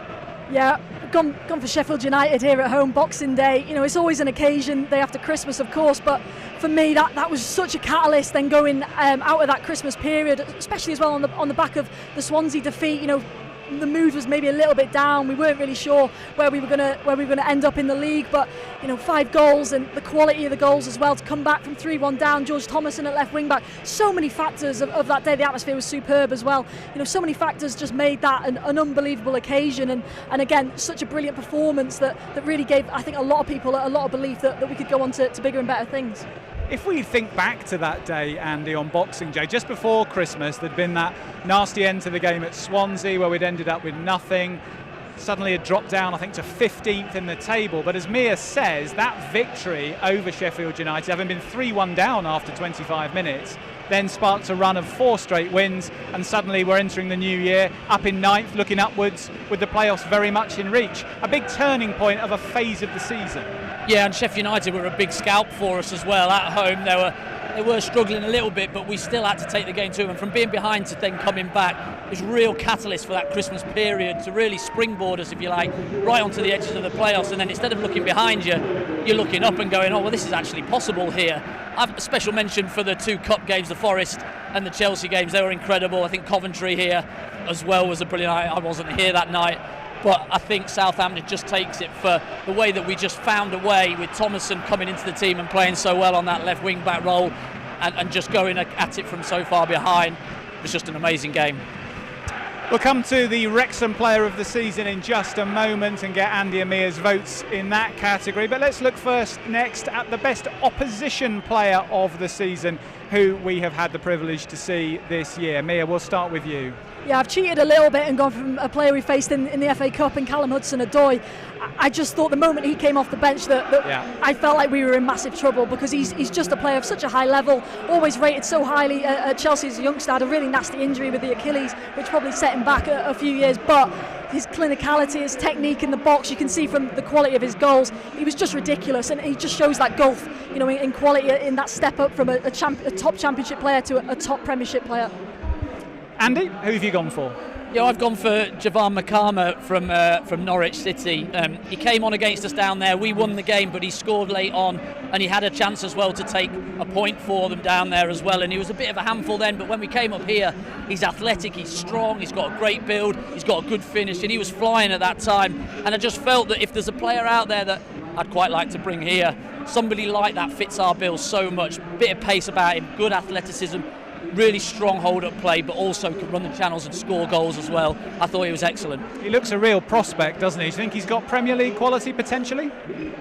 Yeah, gone for Sheffield United here at home, Boxing Day. You know, it's always an occasion, day after Christmas, of course, but for me, that was such a catalyst then going out of that Christmas period, especially as well on the back of the Swansea defeat. You know, the mood was maybe a little bit down. We weren't really sure where we were gonna end up in the league, but you know, 5 goals and the quality of the goals as well to come back from 3-1 down. George Thomason at left wing back. So many factors of that day. The atmosphere was superb as well. You know, so many factors just made that an unbelievable occasion, and again, such a brilliant performance that really gave, I think, a lot of people a lot of belief that we could go on to bigger and better things. If we think back to that day, Andy, on Boxing Day, just before Christmas, there'd been that nasty end to the game at Swansea where we'd ended up with nothing. Suddenly had dropped down, I think, to 15th in the table. But as Mia says, that victory over Sheffield United, having been 3-1 down after 25 minutes, then sparked a run of 4 straight wins, and suddenly we're entering the new year up in 9th, looking upwards with the playoffs very much in reach. A big turning point of a phase of the season. Yeah, and Sheffield United were a big scalp for us as well at home. They were struggling a little bit, but we still had to take the game to them. And from being behind to then coming back, it was a real catalyst for that Christmas period to really springboard us, if you like, right onto the edges of the playoffs. And then instead of looking behind you, you're looking up and going, oh, well, this is actually possible here. I've a special mention for the 2 cup games, the Forest and the Chelsea games. They were incredible. I think Coventry here as well was a brilliant night. I wasn't here that night. But I think Southampton just takes it for the way that we just found a way with Thomason coming into the team and playing so well on that left wing back role, and just going at it from so far behind. It was just an amazing game. We'll come to the Wrexham Player of the Season in just a moment and get Andy and Mia's votes in that category. But let's look next at the best opposition player of the season, who we have had the privilege to see this year. Mia, we'll start with you. Yeah, I've cheated a little bit and gone from a player we faced in the FA Cup in Callum Hudson-Odoi. I just thought the moment he came off the bench that I felt like we were in massive trouble, because he's just a player of such a high level, always rated so highly at Chelsea as a youngster. Had a really nasty injury with the Achilles, which probably set him back a few years, but his clinicality, his technique in the box. You can see from the quality of his goals, he was just ridiculous, and he just shows that gulf, in quality, in that step up from a top championship player to a top Premiership player. Andy, who have you gone for? Yeah, I've gone for Javan Makama from Norwich City. He came on against us down there. We won the game, but he scored late on, and he had a chance as well to take a point for them down there as well. And he was a bit of a handful then, but when we came up here, he's athletic, he's strong, he's got a great build, he's got a good finish, and he was flying at that time. And I just felt that if there's a player out there that I'd quite like to bring here, somebody like that fits our bill so much. Bit of pace about him, good athleticism, really strong hold-up play, but also can run the channels and score goals as well. I thought he was excellent. He looks a real prospect, doesn't he? Do you think he's got Premier League quality potentially?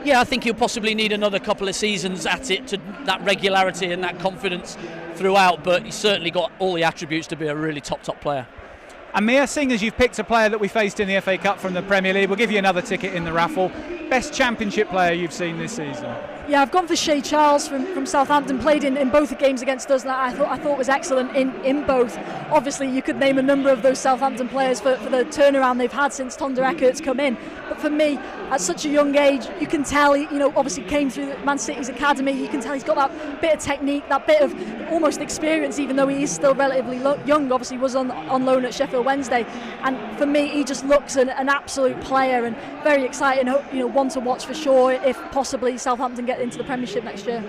Yeah, I think he'll possibly need another couple of seasons at it, to that regularity and that confidence throughout, but he's certainly got all the attributes to be a really top player. And Mia, seeing as you've picked a player that we faced in the FA Cup from the Premier League, we'll give you another ticket in the raffle. Best Championship player you've seen this season? Yeah, I've gone for Shea Charles from Southampton. Played in both the games against us, and I thought was excellent in both. Obviously, you could name a number of those Southampton players for the turnaround they've had since Tonder Eckert's come in. But for me, at such a young age, you can tell he, obviously came through Man City's academy. You can tell he's got that bit of technique, that bit of almost experience, even though he is still relatively young. Obviously, was on loan at Sheffield Wednesday, and for me, he just looks an absolute player and very exciting. One to watch for sure. If possibly Southampton get into the Premiership next year.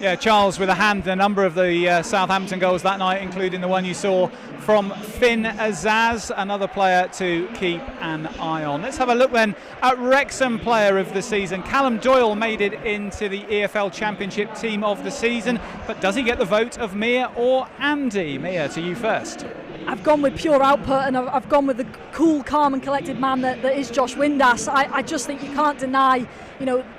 Yeah, Charles with a hand in a number of the Southampton goals that night, including the one you saw from Finn Azaz, another player to keep an eye on. Let's have a look then at Wrexham Player of the Season. Callum Doyle made it into the EFL Championship Team of the Season, but does he get the vote of Mia or Andy? Mia, to you first. I've gone with pure output, and I've gone with the cool, calm and collected man that is Josh Windass. I just think you can't deny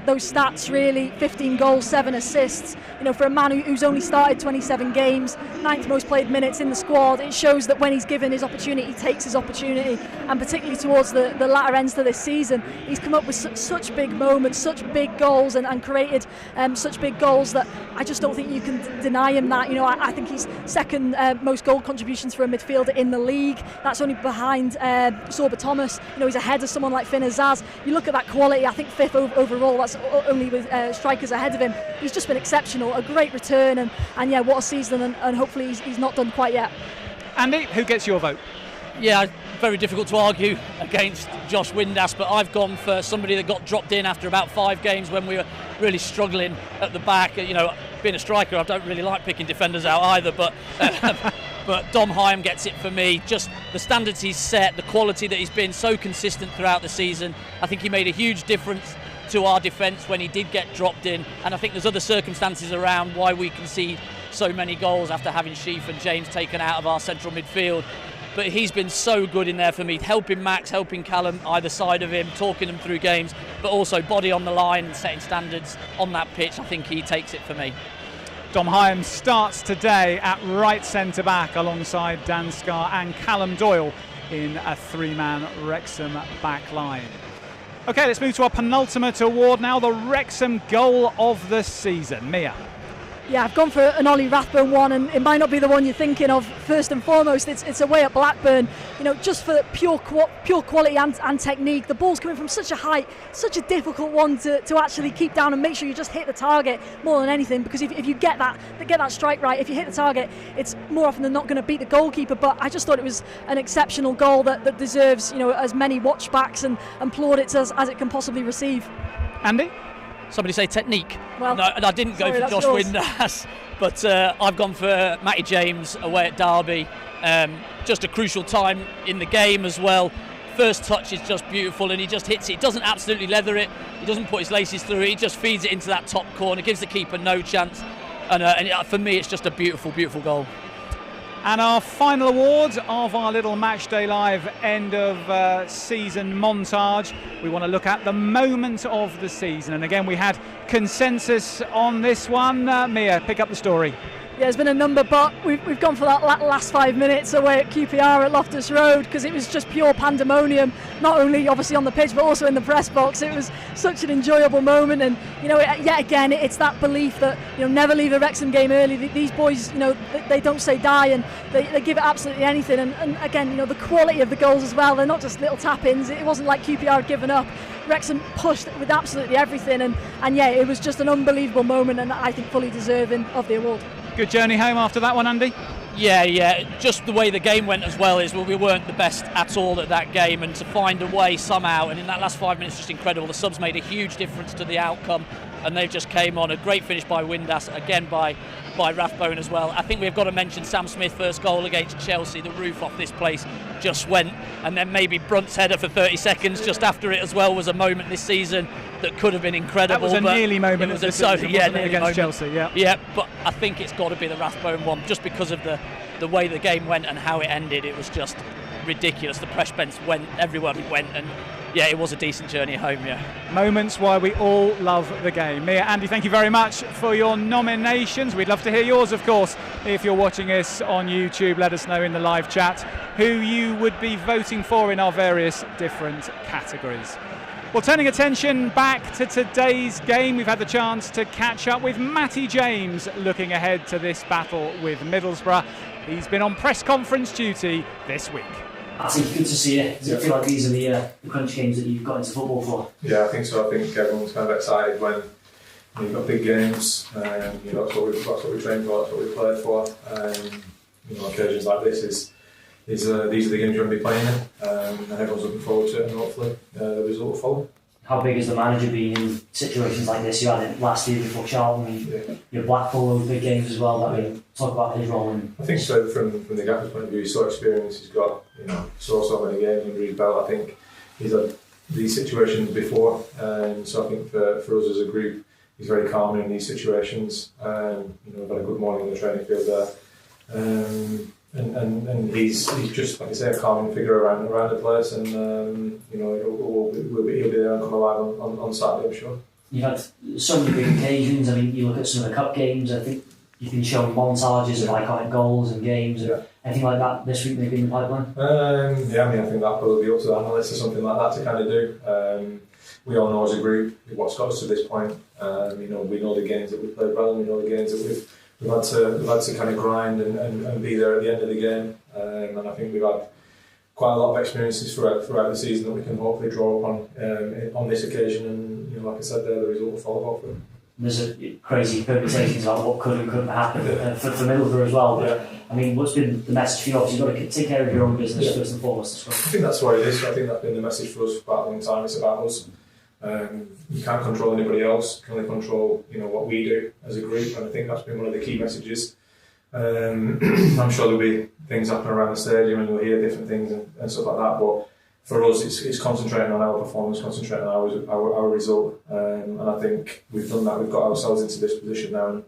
those stats really. 15 goals, 7 assists, for a man who's only started 27 games, 9th most played minutes in the squad. It shows that when he's given his opportunity, he takes his opportunity, and particularly towards the latter ends to this season, he's come up with such big moments, such big goals, and created such big goals that I just don't think you can deny him that. I think he's second most goal contributions for a midfielder in the league. That's only behind Sorba Thomas. He's ahead of someone like Finn Azaz. You look at that quality, I think 5th overall. That's only with strikers ahead of him. He's just been exceptional, a great return, and yeah, what a season, and hopefully he's not done quite yet. Andy, who gets your vote? Yeah, very difficult to argue against Josh Windass, but I've gone for somebody that got dropped in after about 5 games when we were really struggling at the back. Being a striker, I don't really like picking defenders out either, but but Dom Hyam gets it for me. Just the standards he's set, the quality that he's been so consistent throughout the season. I think he made a huge difference to our defence when he did get dropped in, and I think there's other circumstances around why we concede so many goals after having Sheaf and James taken out of our central midfield. But he's been so good in there for me, helping Max, helping Callum either side of him, talking them through games, but also body on the line and setting standards on that pitch. I think he takes it for me. Dom Hyam starts today at right centre-back alongside Dan Scarr and Callum Doyle in a 3-man Wrexham back line. OK, let's move to our penultimate award now, the Wrexham Goal of the Season. Mia. Yeah, I've gone for an Ollie Rathbone one, and it might not be the one you're thinking of first and foremost. It's away at Blackburn, just for pure quality and technique. The ball's coming from such a height, such a difficult one to actually keep down and make sure you just hit the target more than anything, because if you get that strike right, if you hit the target, it's more often than not going to beat the goalkeeper. But I just thought it was an exceptional goal that deserves as many watchbacks and plaudits as it can possibly receive. Andy? Somebody say technique. Well, no, I didn't go for Josh Windass, but I've gone for Matty James away at Derby. Just a crucial time in the game as well. First touch is just beautiful, and he just hits it. He doesn't absolutely leather it. He doesn't put his laces through it. He just feeds it into that top corner, gives the keeper no chance. And for me, it's just a beautiful, beautiful goal. And our final award of our little Matchday Live end of season montage, we want to look at the moment of the season. And again, we had consensus on this one. Mia, pick up the story. Yeah, there's been a number, but we've gone for that last 5 minutes away at QPR at Loftus Road, because it was just pure pandemonium, not only obviously on the pitch but also in the press box. It was such an enjoyable moment, and yet again it's that belief that never leave a Wrexham game early. These boys, they don't say die, and they give it absolutely anything, and again the quality of the goals as well. They're not just little tap-ins. It wasn't like QPR had given up. Wrexham pushed with absolutely everything, and yeah, it was just an unbelievable moment, and I think fully deserving of the award. Good journey home after that one, Andy? Yeah, just the way the game went as well is we weren't the best at all at that game, and to find a way somehow, and in that last 5 minutes, just incredible. The subs made a huge difference to the outcome, and they've just came on. A great finish by Windass, again by Rathbone as well. I think we've got to mention Sam Smith's first goal against Chelsea. The roof off this place just went, and then maybe Brunt's header for 30 seconds just after it as well was a moment this season that could have been incredible. That was a nearly moment. It was nearly against moment. Chelsea, yeah. Yeah, but I think it's got to be the Rathbone one, just because of the way the game went and how it ended. It was just ridiculous. The press bench went everywhere it went, and yeah, it was a decent journey home. Yeah, moments why we all love the game. Mia, Andy, thank you very much for your nominations. We'd love to hear yours, of course. If you're watching us on YouTube, let us know in the live chat who you would be voting for in our various different categories. Well, turning attention back to today's game, we've had the chance to catch up with Matty James, looking ahead to this battle with Middlesbrough. He's been on press conference duty this week. Matty, good to see you. Does it feel like these are the crunch games that you've got into football for? Yeah, I think so. I think everyone's kind of excited when you've got big games. That's what we train for, that's what we play for. Occasions like this these are the games you're going to be playing in, and everyone's looking forward to it, and hopefully the result will follow. How big has the manager been in situations like this? You had it last year before Charlton, your Blackpool, those big games as well. Talk about his role. I think so. From the gaffer's point of view, he's so experienced. He's got so many games under his belt. I think he's had these situations before, so I think for us as a group, he's very calm in these situations. We've had a good morning in the training field there. And he's just, like I say, a calming figure around the place, and he'll be there and come alive on Saturday, I'm sure. You've had so many big occasions. I mean, you look at some of the cup games. I think you've been showing montages of iconic goals and games. Anything like that this week maybe in the pipeline? I think that'll probably be up to the analysts or something like that to kind of do. We all know as a group what's got us to this point. We know the games that we've played well, and we know the games that we've had to kind of grind and be there at the end of the game, and I think we've had quite a lot of experiences throughout the season that we can hopefully draw upon on this occasion, and like I said there, the result will follow hopefully. There's crazy permutations about what could and couldn't happen for Middlesbrough as well, but I mean, what's been the message for you? Obviously, you've got to take care of your own business first and foremost. I think that's what it is. I think that's been the message for us for quite a long time. It's about us. You can't control anybody else. You can only control what we do as a group, and I think that's been one of the key messages. I'm sure there'll be things happening around the stadium, and you'll hear different things and stuff like that. But for us, it's concentrating on our performance, concentrating on our result, and I think we've done that. We've got ourselves into this position now,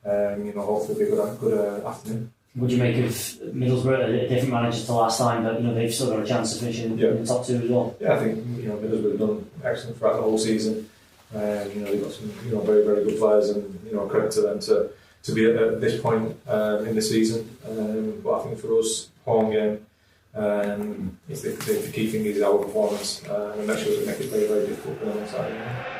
and hopefully it'll be a good afternoon. Would you make of Middlesbrough a different manager to last time, but they've still got a chance to finish in the top two as well? Yeah, I think Middlesbrough have done excellent throughout the whole season. They've got some very, very good players, and credit to them to be at this point in the season. But I think for us, home game, it's the key thing is our performance, and make sure we make it very, very difficult for them on Saturday.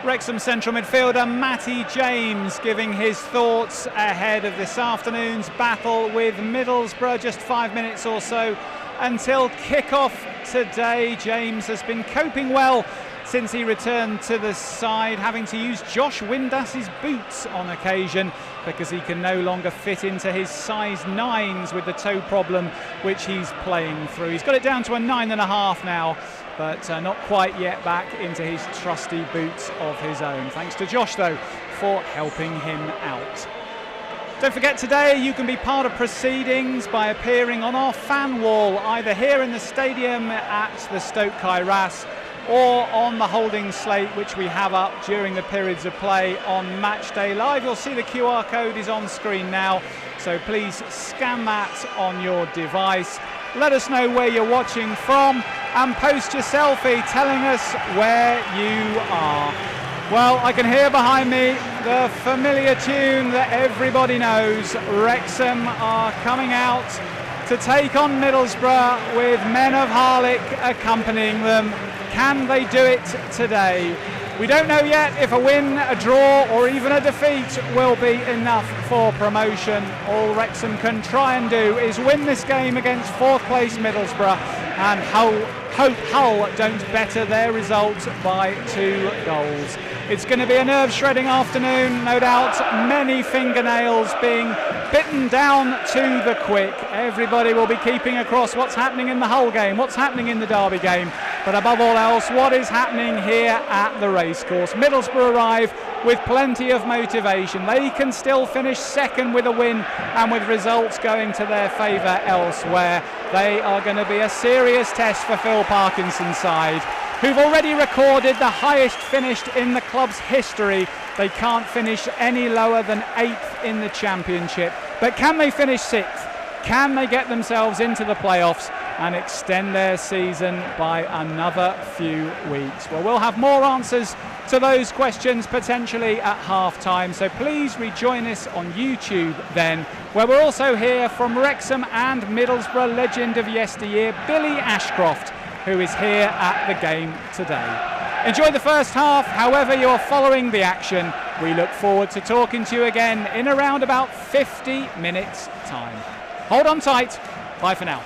Wrexham central midfielder Matty James giving his thoughts ahead of this afternoon's battle with Middlesbrough. Just 5 minutes or so until kick-off today. James has been coping well since he returned to the side, having to use Josh Windass's boots on occasion because he can no longer fit into his size 9s with the toe problem which he's playing through. He's got it down to a 9.5 now, but not quite yet back into his trusty boots of his own. Thanks to Josh, though, for helping him out. Don't forget, today you can be part of proceedings by appearing on our fan wall, either here in the stadium at the Stoke Kairas or on the holding slate which we have up during the periods of play on Matchday Live. You'll see the QR code is on screen now, so please scan that on your device. Let us know where you're watching from and post your selfie telling us where you are. Well, I can hear behind me the familiar tune that everybody knows. Wrexham are coming out to take on Middlesbrough with men of Harlech accompanying them. Can they do it today? We don't know yet if a win, a draw or even a defeat will be enough for promotion. All Wrexham can try and do is win this game against 4th place Middlesbrough and hope Hull don't better their result by 2 goals. It's going to be a nerve-shredding afternoon, no doubt. Many fingernails being bitten down to the quick. Everybody will be keeping across what's happening in the Hull game, what's happening in the Derby game, but above all else, what is happening here at the racecourse. Middlesbrough arrive with plenty of motivation. They can still finish second with a win and with results going to their favour elsewhere. They are going to be a serious test for Phil Parkinson's side, who've already recorded the highest finished in the club's history. They can't finish any lower than 8th in the Championship. But can they finish 6th? Can they get themselves into the playoffs and extend their season by another few weeks? Well, we'll have more answers to those questions potentially at half-time, so please rejoin us on YouTube then, where we'll also hear from Wrexham and Middlesbrough legend of yesteryear, Billy Ashcroft, who is here at the game today. Enjoy the first half, however you're following the action. We look forward to talking to you again in around about 50 minutes' time. Hold on tight. Bye for now.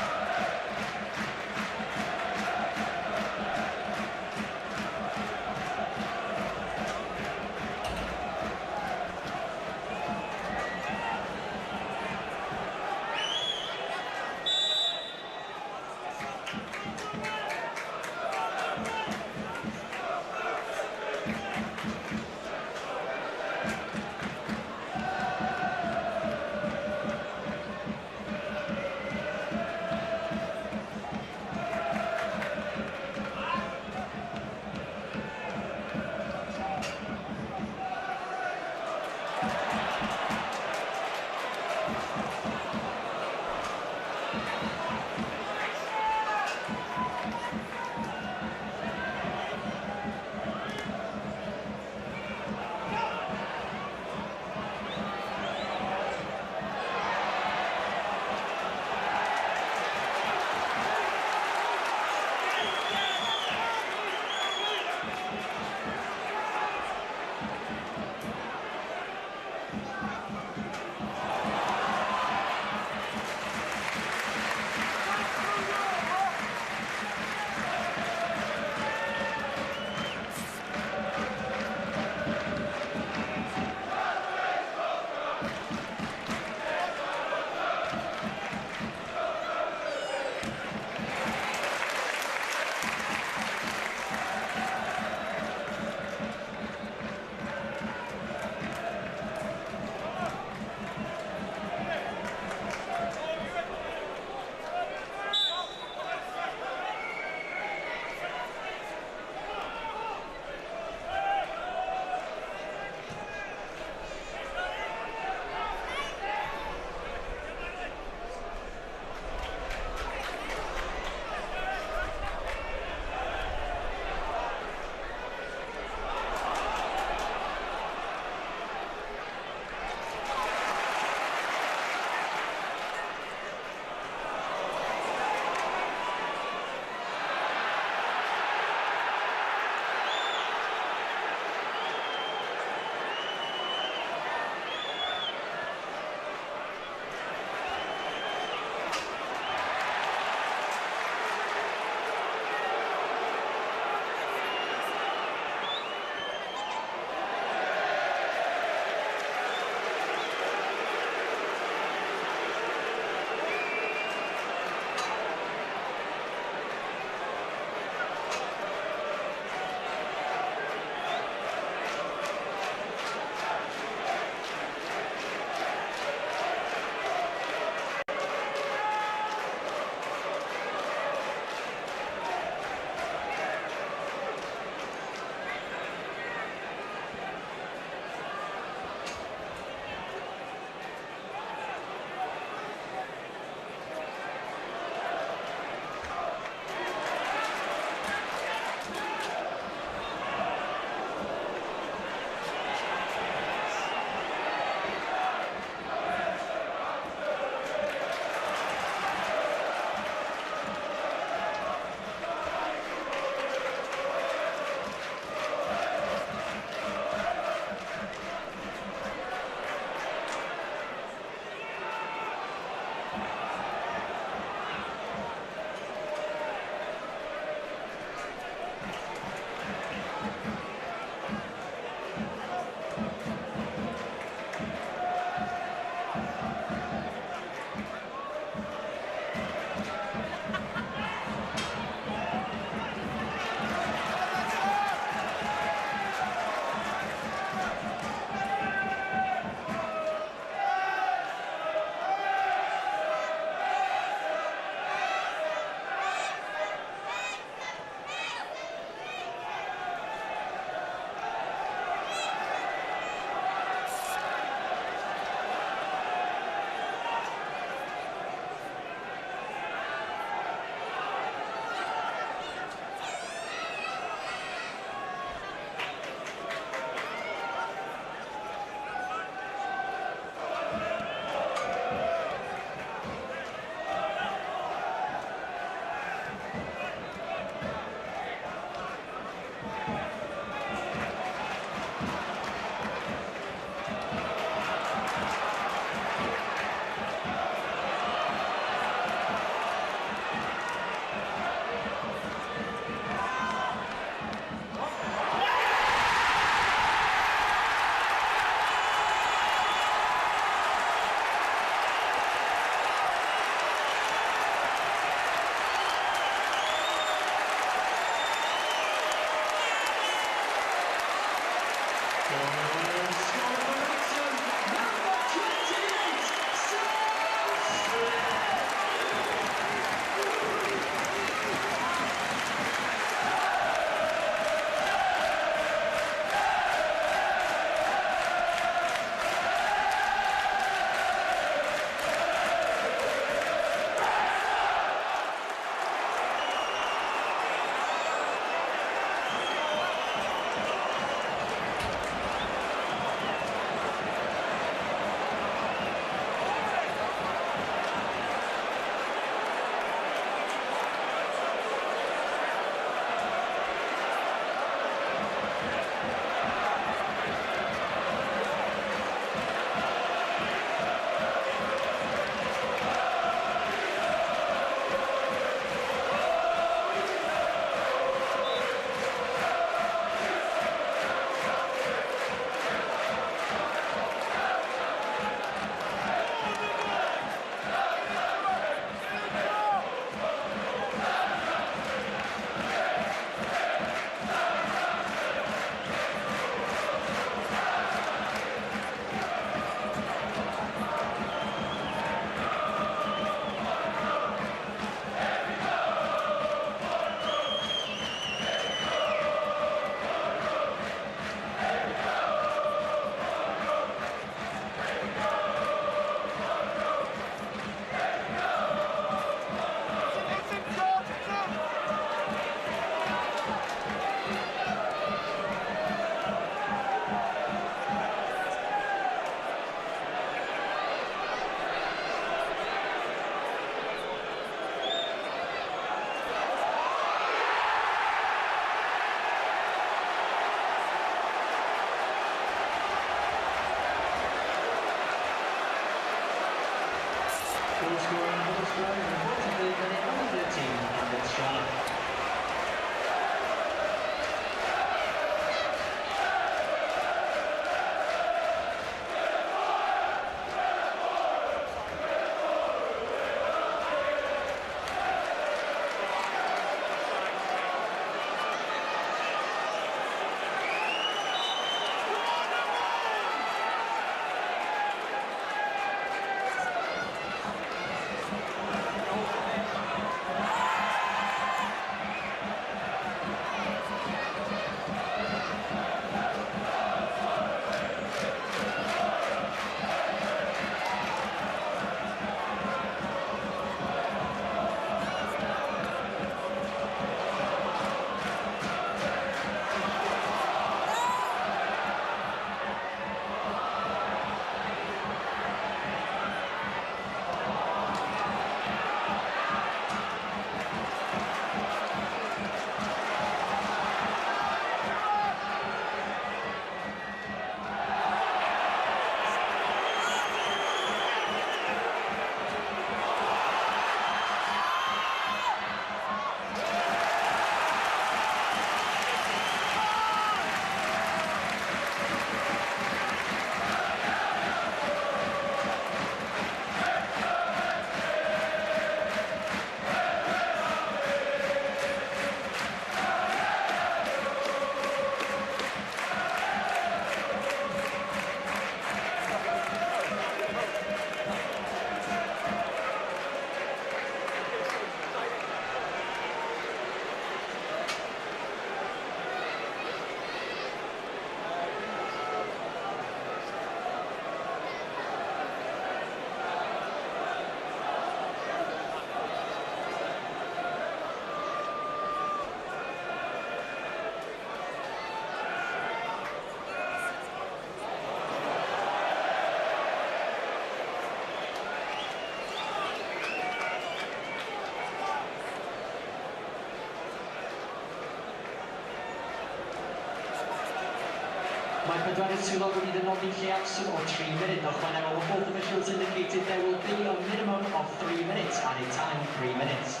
Mae pedwerydd sylog wedi dynodi lleafswm o 3 munud, whenever the fourth officials indicated there will be a minimum of 3 minutes, and in time 3 minutes.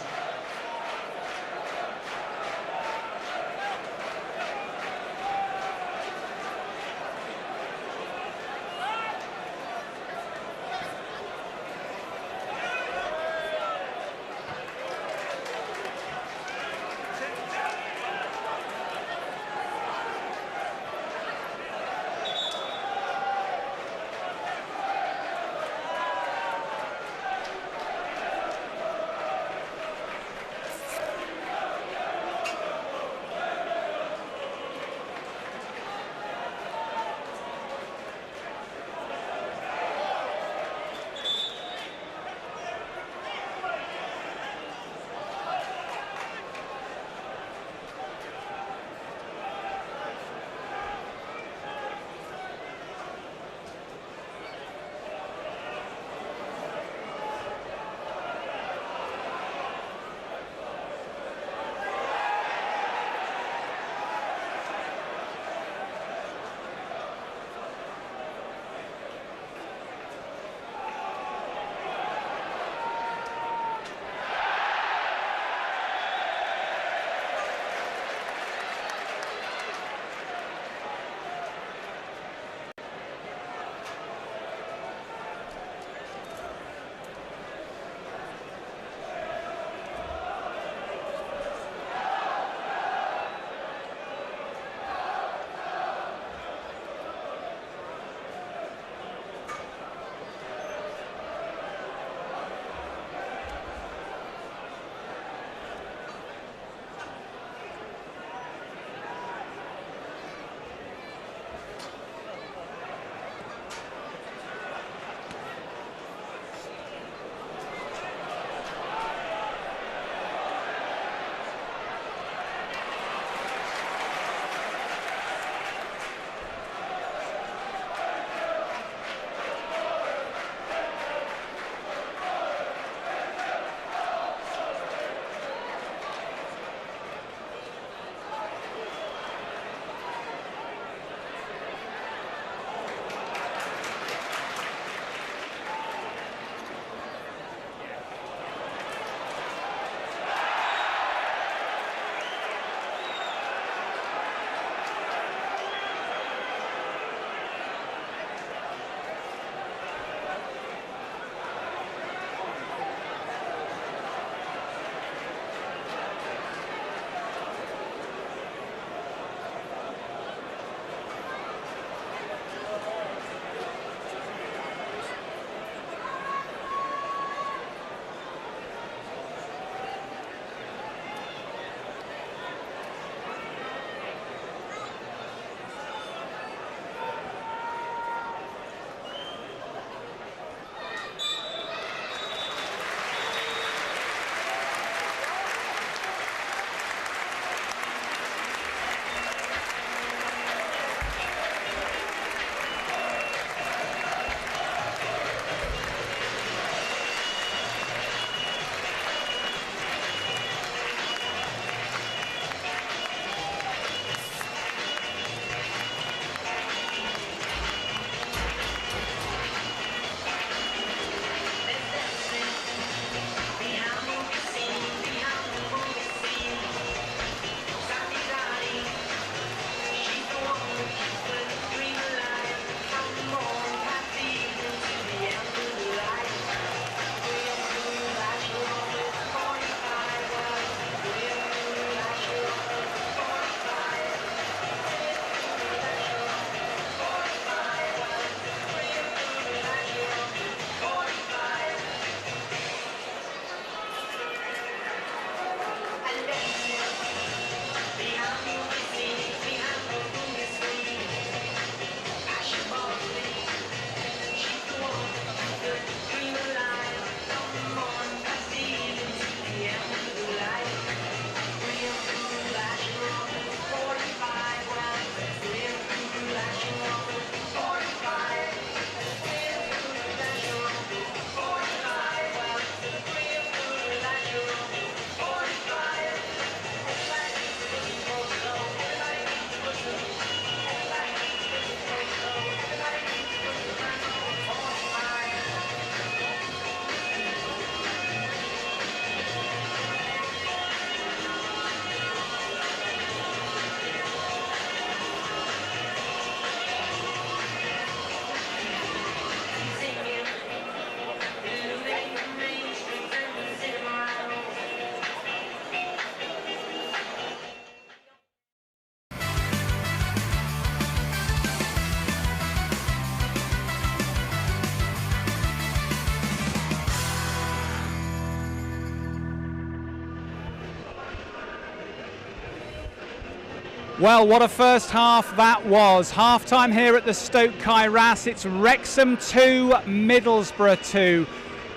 Well, what a first half that was. Half time here at the Stoke Kairas. It's Wrexham 2, Middlesbrough 2.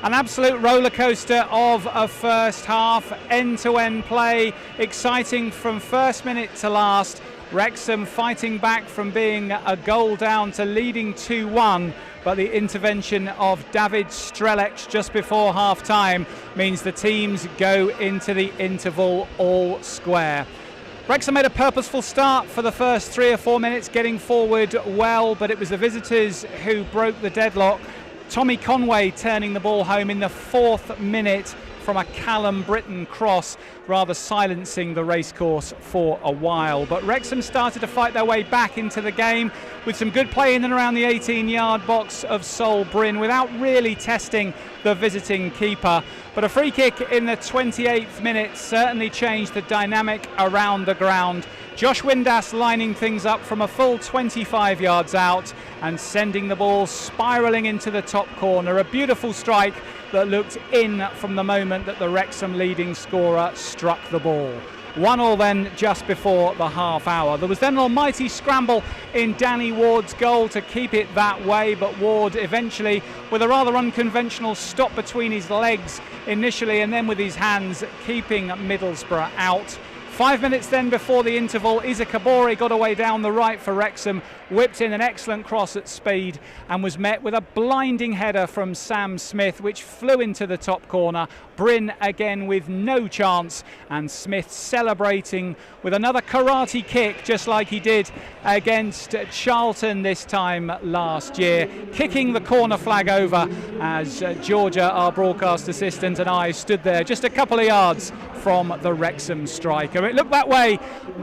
An absolute roller coaster of a first half, end-to-end play, exciting from first minute to last. Wrexham fighting back from being a goal down to leading 2-1, but the intervention of David Strelec just before half time means the teams go into the interval all square. Wrexham made a purposeful start for the first 3 or 4 minutes, getting forward well, but it was the visitors who broke the deadlock. Tommy Conway turning the ball home in the 4th minute from a Callum Britton cross, rather silencing the racecourse for a while. But Wrexham started to fight their way back into the game with some good play in and around the 18-yard box of Sol Bryn without really testing the visiting keeper. But a free kick in the 28th minute certainly changed the dynamic around the ground. Josh Windass lining things up from a full 25 yards out and sending the ball spiralling into the top corner. A beautiful strike that looked in from the moment that the Wrexham leading scorer struck the ball. 1-1 then just before the half hour. There was then an almighty scramble in Danny Ward's goal to keep it that way, but Ward eventually, with a rather unconventional stop between his legs initially and then with his hands, keeping Middlesbrough out. 5 minutes then before the interval, Isa Kabore got away down the right for Wrexham, whipped in an excellent cross at speed and was met with a blinding header from Sam Smith, which flew into the top corner. Bryn again with no chance, and Smith celebrating with another karate kick, just like he did against Charlton this time last year, kicking the corner flag over as Georgia, our broadcast assistant, and I stood there just a couple of yards from the Wrexham striker. It looked that way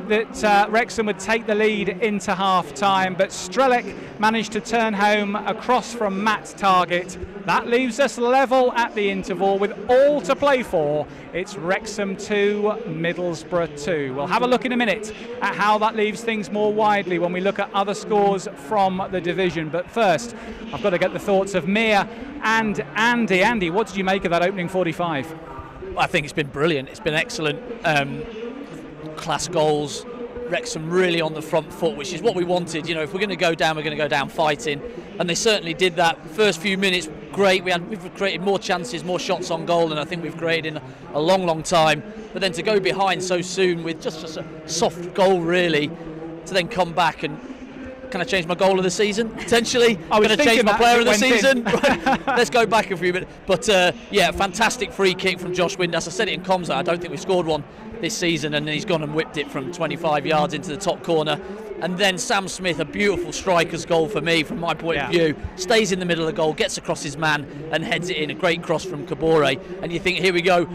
that Wrexham would take the lead into half time, but Strelec managed to turn home a cross from Matt Targett. That leaves us level at the interval with all to play for. It's Wrexham 2, Middlesbrough 2. We'll have a look in a minute at how that leaves things more widely when we look at other scores from the division. But first, I've got to get the thoughts of Mia and Andy. Andy, what did you make of that opening 45? I think it's been brilliant. It's been excellent. Class goals. Wrexham really on the front foot, which is what we wanted. You know, if we're going to go down, we're going to go down fighting, and they certainly did that. First few minutes, great. We've created more chances, more shots on goal than I think we've created in a long time. But then to go behind so soon with just a soft goal, really, to then come back and can I change my goal of the season? Potentially. I'm going to change my player of the season. Let's go back a few minutes. But fantastic free kick from Josh Windass. I said it in comms. I don't think we've scored one this season, and he's gone and whipped it from 25 yards into the top corner. And then Sam Smith, a beautiful striker's goal for me, from my point of view, stays in the middle of the goal, gets across his man and heads it in. A great cross from Kabore. And you think, here we go.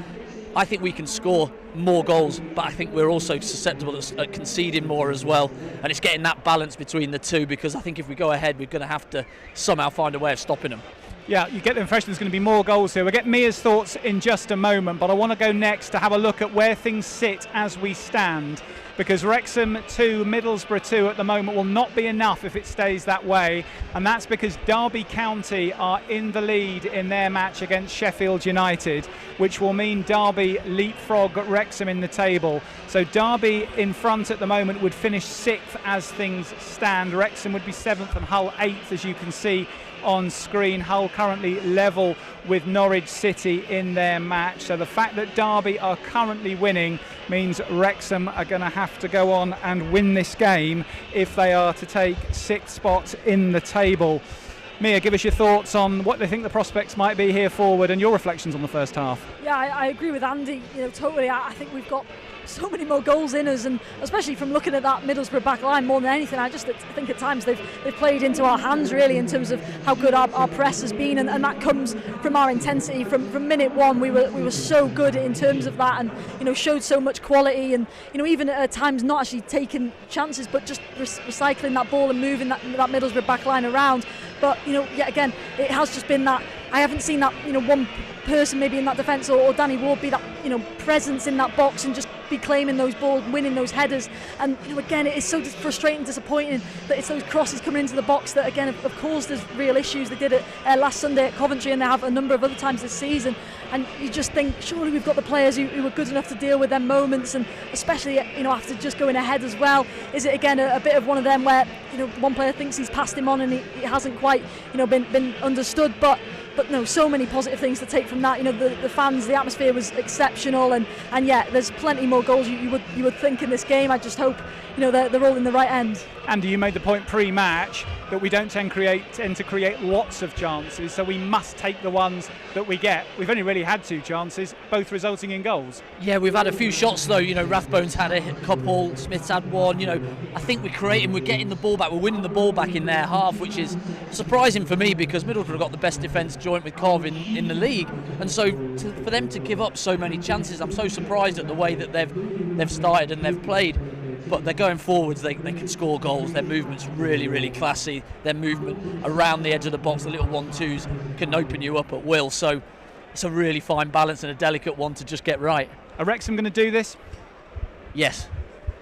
I think we can score more goals, but I think we're also susceptible at conceding more as well. And it's getting that balance between the two, because I think if we go ahead, we're going to have to somehow find a way of stopping them. Yeah, you get the impression there's going to be more goals here. We'll get Mia's thoughts in just a moment, but I want to go next to have a look at where things sit as we stand, because Wrexham 2, Middlesbrough 2 at the moment will not be enough if it stays that way, and that's because Derby County are in the lead in their match against Sheffield United, which will mean Derby leapfrog Wrexham in the table. So Derby in front at the moment would finish 6th as things stand. Wrexham would be 7th and Hull 8th, as you can see on screen. Hull currently level with Norwich City in their match. So the fact that Derby are currently winning means Wrexham are going to have to go on and win this game if they are to take 6th spot in the table. Mia, give us your thoughts on what they think the prospects might be here forward and your reflections on the first half. Yeah, I agree with Andy. Totally. I think we've got so many more goals in us, and especially from looking at that Middlesbrough back line more than anything, I just think at times they've played into our hands really in terms of how good our press has been, and that comes from our intensity. From minute one we were so good in terms of that, and showed so much quality, and even at times not actually taking chances but just recycling that ball and moving that Middlesbrough back line around. But yet again, it has just been that I haven't seen that one person maybe in that defence or Danny Ward be that presence in that box and just be claiming those balls, winning those headers. And again, it is so frustrating, disappointing that it's those crosses coming into the box that again have caused us real issues. They did it last Sunday at Coventry, and they have a number of other times this season. And you just think, surely we've got the players who are good enough to deal with them moments, and especially after just going ahead as well. Is it again a bit of one of them where one player thinks he's passed him on and he hasn't quite been understood, but no, so many positive things to take from that. The fans, the atmosphere was exceptional, and yeah, there's plenty more goals you would think in this game. I just hope they're all in the right end. Andy, you made the point pre-match that we don't tend to create lots of chances, so we must take the ones that we get. We've only really had 2 chances, both resulting in goals. Yeah, we've had a few shots though. Rathbone's had a couple, Smith's had one. I think we're getting the ball back, we're winning the ball back in their half, which is surprising for me because Middlesbrough got the best defence joint with Cov in the league, and so for them to give up so many chances, I'm so surprised at the way that they've started and they've played. But they're going forwards, they can score goals, their movement's really, really classy, their movement around the edge of the box, the little 1-2s can open you up at will, so it's a really fine balance and a delicate one to just get right. Are Wrexham going to do this? Yes.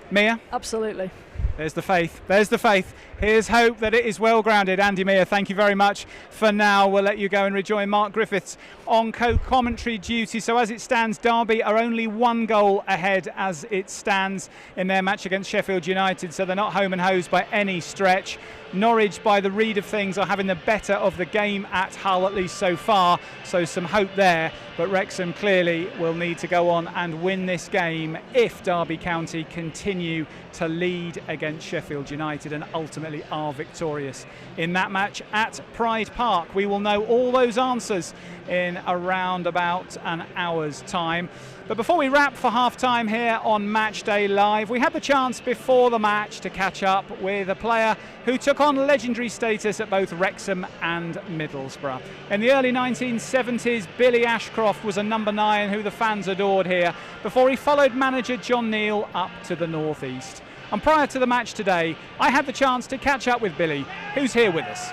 Mia? Absolutely. There's the faith. There's the faith. Here's hope that it is well grounded. Andy Meir, thank you very much for now. We'll let you go and rejoin Mark Griffiths on co-commentary duty. So as it stands, Derby are only 1 goal ahead as it stands in their match against Sheffield United. So they're not home and hosed by any stretch. Norwich, by the read of things, are having the better of the game at Hull, at least so far. So some hope there. But Wrexham clearly will need to go on and win this game if Derby County continue to lead against Sheffield United and ultimately are victorious in that match at Pride Park. We will know all those answers in around about an hour's time. But before we wrap for half-time here on Matchday Live, we had the chance before the match to catch up with a player who took on legendary status at both Wrexham and Middlesbrough. In the early 1970s, Billy Ashcroft was a number 9 who the fans adored here before he followed manager John Neal up to the northeast. And prior to the match today, I had the chance to catch up with Billy, who's here with us.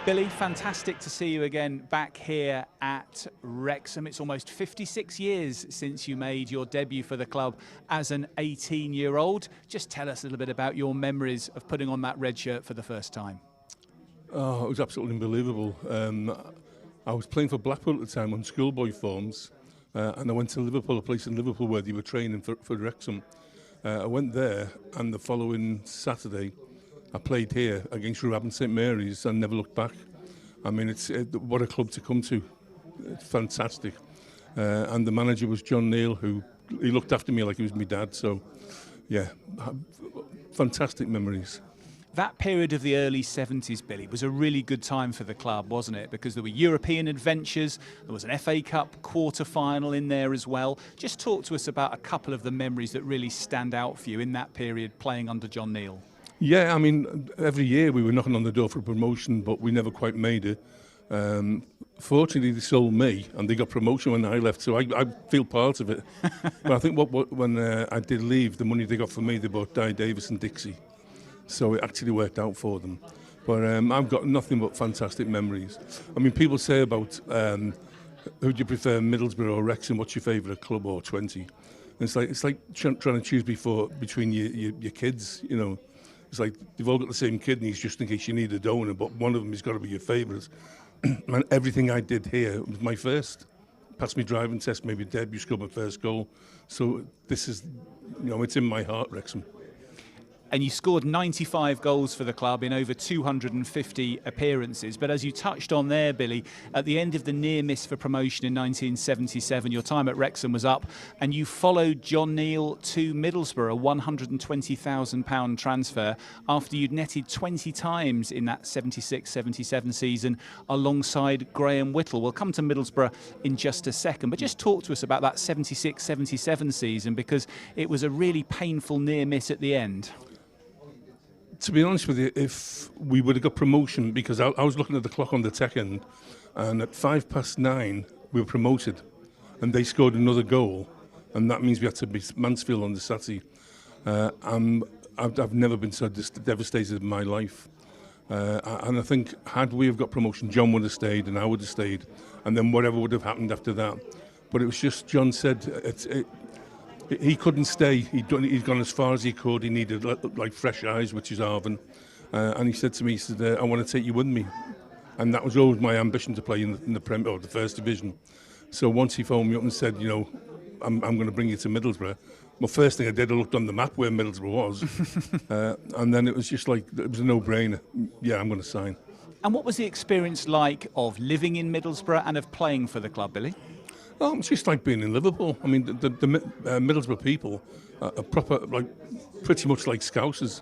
Billy, fantastic to see you again back here at Wrexham. It's almost 56 years since you made your debut for the club as an 18-year-old. Just tell us a little bit about your memories of putting on that red shirt for the first time. Oh, it was absolutely unbelievable. I was playing for Blackpool at the time on schoolboy forms, and I went to Liverpool, a place in Liverpool where they were training for Wrexham. I went there, and the following Saturday, I played here against Rab and St Mary's and never looked back. I mean, what a club to come to. It's fantastic. And the manager was John Neal, he looked after me like he was my dad. So, yeah, fantastic memories. That period of the early 70s, Billy, was a really good time for the club, wasn't it? Because there were European adventures, there was an FA Cup quarter-final in there as well. Just talk to us about a couple of the memories that really stand out for you in that period playing under John Neal. Yeah, I mean, every year we were knocking on the door for promotion, but we never quite made it. Fortunately, they sold me, and they got promotion when I left, so I feel part of it. But I think when I did leave, the money they got for me, they bought Di Davis and Dixie. So it actually worked out for them. But I've got nothing but fantastic memories. I mean, people say about who do you prefer, Middlesbrough or Wrexham? What's your favourite club or 20? And it's like trying to choose between your kids, you know. It's like they've all got the same kidneys just in case you need a donor, but one of them has got to be your favourite. And everything I did here was my first. Passed my driving test, maybe debut, scored my first goal. So this is, it's in my heart, Wrexham. And you scored 95 goals for the club in over 250 appearances. But as you touched on there, Billy, at the end of the near miss for promotion in 1977, your time at Wrexham was up and you followed John Neal to Middlesbrough, a £120,000 transfer, after you'd netted 20 times in that 76-77 season alongside Graham Whittle. We'll come to Middlesbrough in just a second, but just talk to us about that 76-77 season, because it was a really painful near miss at the end. To be honest with you, if we would have got promotion, because I was looking at the clock on the tech end, and at 9:05 we were promoted, and they scored another goal, and that means we had to beat Mansfield on the Saturday. I've never been so devastated in my life. And I think had we have got promotion, John would have stayed and I would have stayed, and then whatever would have happened after that. But it was just, John said, he couldn't stay. He'd gone as far as he could. He needed like fresh eyes, which is Arvin. And he said to me, he said, I want to take you with me. And that was always my ambition, to play in the Premier or the First Division. So once he phoned me up and said, you know, I'm going to bring you to Middlesbrough. Well, first thing I did, I looked on the map where Middlesbrough was. And then it was just like, it was a no-brainer. Yeah, I'm going to sign. And what was the experience like of living in Middlesbrough and of playing for the club, Billy? Oh, it's just like being in Liverpool. I mean, the Middlesbrough people are proper, like, pretty much like Scousers.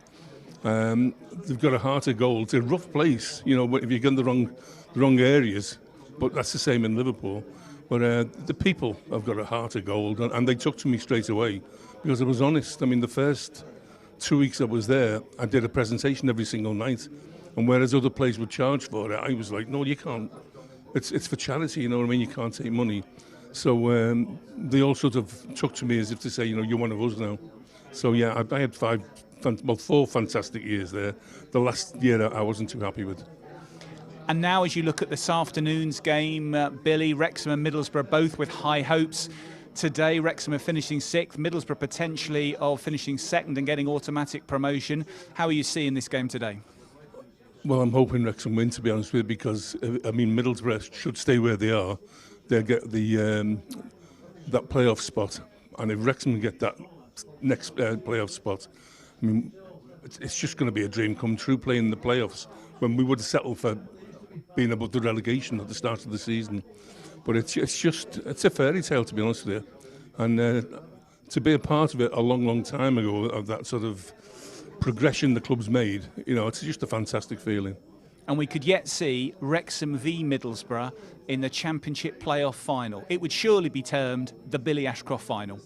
They've got a heart of gold. It's a rough place, you know, if you get in the wrong areas. But that's the same in Liverpool. But the people have got a heart of gold, and they took to me straight away because I was honest. I mean, the first 2 weeks I was there, I did a presentation every single night. And whereas other places would charge for it, I was like, no, you can't. It's for charity, you know what I mean? You can't take money. So they all sort of took to me as if to say, you know, you're one of us now. So yeah, I had 4 fantastic years there. The last year I wasn't too happy with. And now as you look at this afternoon's game, Billy, Wrexham and Middlesbrough both with high hopes. Today, Wrexham are finishing 6th, Middlesbrough potentially of finishing 2nd and getting automatic promotion. How are you seeing this game today? Well, I'm hoping Wrexham win, to be honest with you, because, I mean, Middlesbrough should stay where they are. They'll get that playoff spot. And if Wrexham get that next playoff spot, I mean, it's just going to be a dream come true playing in the playoffs, when we would have settled for being above the relegation at the start of the season. But it's a fairy tale, to be honest with you. And to be a part of it a long time ago, of that sort of progression the club's made, you know, it's just a fantastic feeling. And we could yet see Wrexham v Middlesbrough in the Championship playoff final. It would surely be termed the Billy Ashcroft final.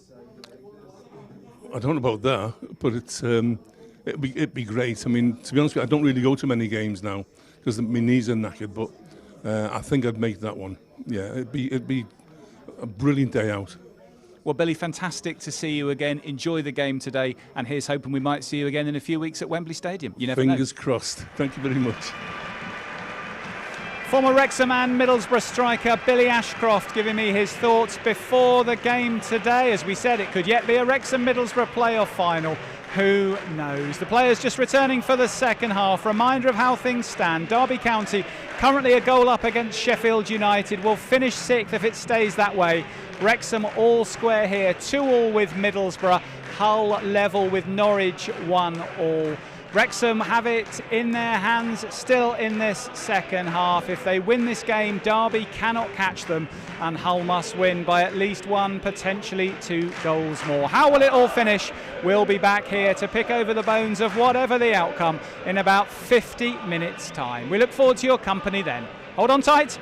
I don't know about that, but it'd be great. I mean, to be honest with you, I don't really go to many games now because my knees are knackered, but I think I'd make that one. Yeah, it'd be a brilliant day out. Well, Billy, fantastic to see you again. Enjoy the game today, and here's hoping we might see you again in a few weeks at Wembley Stadium. You never know. Fingers crossed. Thank you very much. Former Wrexham and Middlesbrough striker Billy Ashcroft giving me his thoughts before the game today. As we said, it could yet be a Wrexham-Middlesbrough playoff final. Who knows? The players just returning for the second half. Reminder of how things stand. Derby County currently a goal up against Sheffield United. Will finish 6th if it stays that way. Wrexham all square here. 2-2 with Middlesbrough. Hull level with Norwich 1-1. Wrexham have it in their hands still in this second half. If they win this game, Derby cannot catch them, and Hull must win by at least 1, potentially 2 goals more. How will it all finish? We'll be back here to pick over the bones of whatever the outcome in about 50 minutes' time. We look forward to your company then. Hold on tight.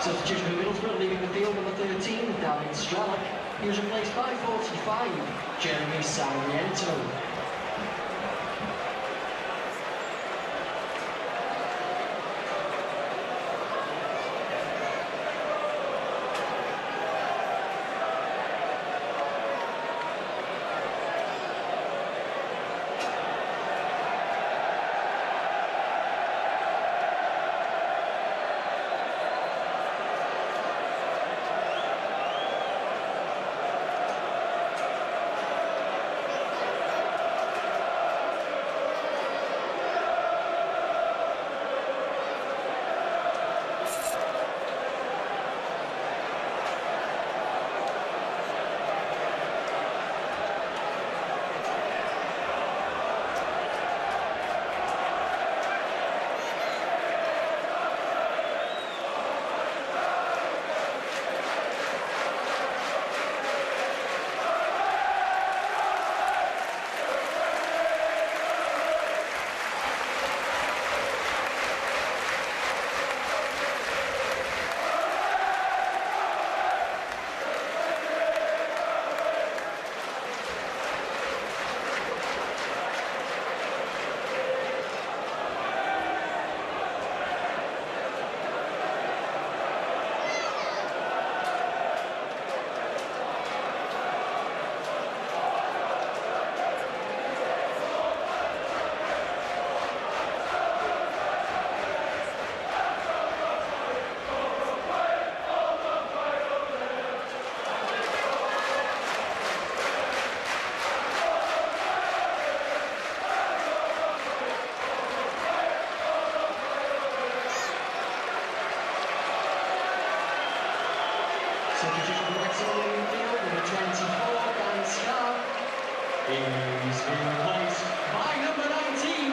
Substitution for Middlesbrough, leaving the field number 13, David Strelak. He was replaced by 45, Jeremy Sarmiento. Substitution for Wrexham in the field, number 24, Dan Scarr, is being replaced by number 19.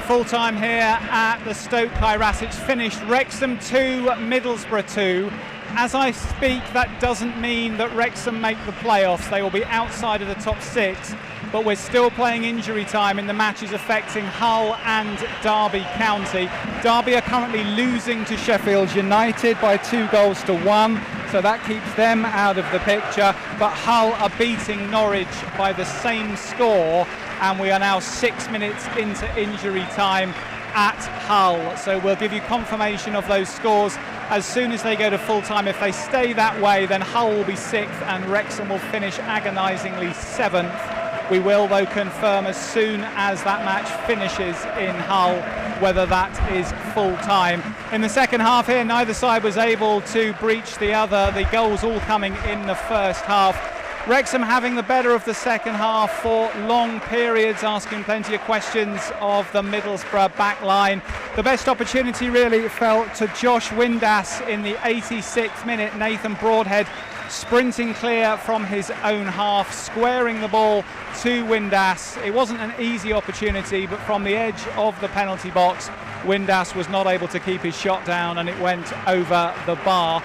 Full time here at the Stoke Kairas. It's finished Wrexham 2, Middlesbrough 2. As I speak, that doesn't mean that Wrexham make the playoffs. They will be outside of the top 6, but we're still playing injury time in the matches affecting Hull and Derby County. Derby are currently losing to Sheffield United by 2-1, so that keeps them out of the picture. But Hull are beating Norwich by the same score, and we are now 6 minutes into injury time at Hull. So we'll give you confirmation of those scores as soon as they go to full time. If they stay that way, then Hull will be 6th and Wrexham will finish agonisingly 7th. We will, though, confirm as soon as that match finishes in Hull whether that is full time. In the second half here, neither side was able to breach the other. The goals all coming in the first half. Wrexham having the better of the second half for long periods, asking plenty of questions of the Middlesbrough back line. The best opportunity really fell to Josh Windass in the 86th minute. Nathan Broadhead sprinting clear from his own half, squaring the ball to Windass. It wasn't an easy opportunity, but from the edge of the penalty box, Windass was not able to keep his shot down and it went over the bar.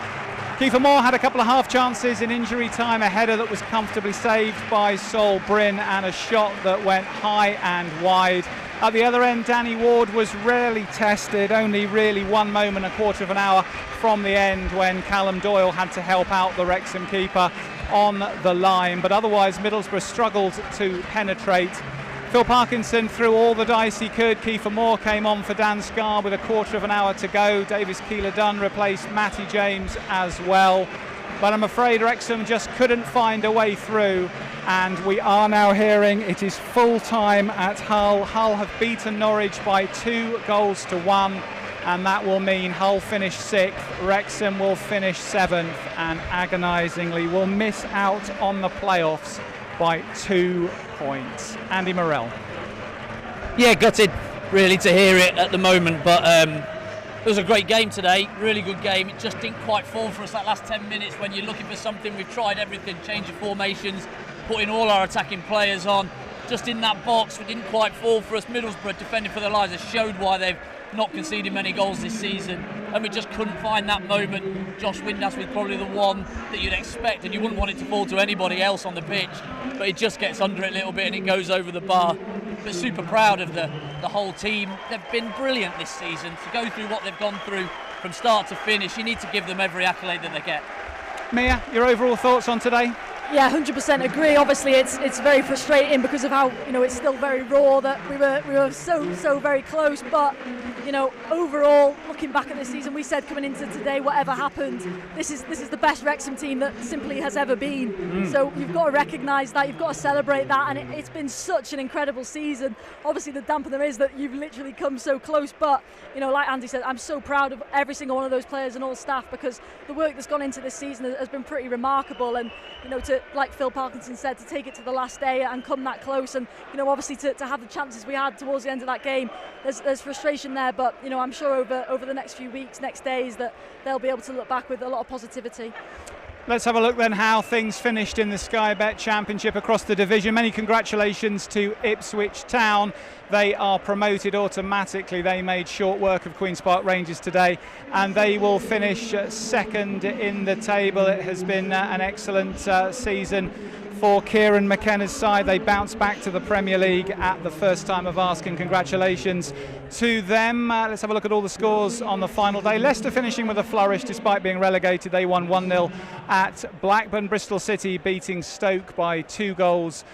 Kiefer Moore had a couple of half chances in injury time, a header that was comfortably saved by Sol Bryn and a shot that went high and wide. At the other end, Danny Ward was rarely tested, only really one moment, a quarter of an hour from the end, when Callum Doyle had to help out the Wrexham keeper on the line. But otherwise, Middlesbrough struggled to penetrate. Phil Parkinson threw all the dice he could. Kiefer Moore came on for Dan Scarr with a quarter of an hour to go. Davis Keeler-Dunn replaced Matty James as well. But I'm afraid Wrexham just couldn't find a way through. And we are now hearing it is full time at Hull. Hull have beaten Norwich by 2-1. And that will mean Hull finish 6th, Wrexham will finish 7th, and agonisingly will miss out on the playoffs by 2 points. Andy Morrell. Yeah, gutted really to hear it at the moment, but it was a great game today, really good game. It just didn't quite fall for us that last 10 minutes when you're looking for something. We've tried everything, changing formations, putting all our attacking players on. Just in that box, it didn't quite fall for us. Middlesbrough defending for their lives has showed why they've not conceded many goals this season, and we just couldn't find that moment. Josh Windass was probably the one that you'd expect, and you wouldn't want it to fall to anybody else on the pitch, but it just gets under it a little bit and it goes over the bar. But super proud of the whole team. They've been brilliant this season. To go through what they've gone through from start to finish, you need to give them every accolade that they get. Mia, your overall thoughts on today? Yeah, 100% agree. Obviously, it's very frustrating because of how, it's still very raw that we were so very close. But overall, looking back at this season, we said coming into today, whatever happened, this is the best Wrexham team that simply has ever been. So you've got to recognise that, you've got to celebrate that, and it's been such an incredible season. Obviously, the dampener is that you've literally come so close. But like Andy said, I'm so proud of every single one of those players and all staff, because the work that's gone into this season has been pretty remarkable. And to, like Phil Parkinson said, to take it to the last day and come that close, and obviously to have the chances we had towards the end of that game, there's frustration there, but I'm sure over the next few weeks, next days, that they'll be able to look back with a lot of positivity. Let's have a look then how things finished in the Sky Bet Championship across the division. Many congratulations to Ipswich Town. They are promoted automatically. They made short work of Queen's Park Rangers today, and they will finish second in the table. It has been an excellent season for Kieran McKenna's side. They bounced back to the Premier League at the first time of asking. Congratulations to them. Let's have a look at all the scores on the final day. Leicester finishing with a flourish despite being relegated. They won 1-0 at Blackburn. Bristol City beating Stoke by 2-0.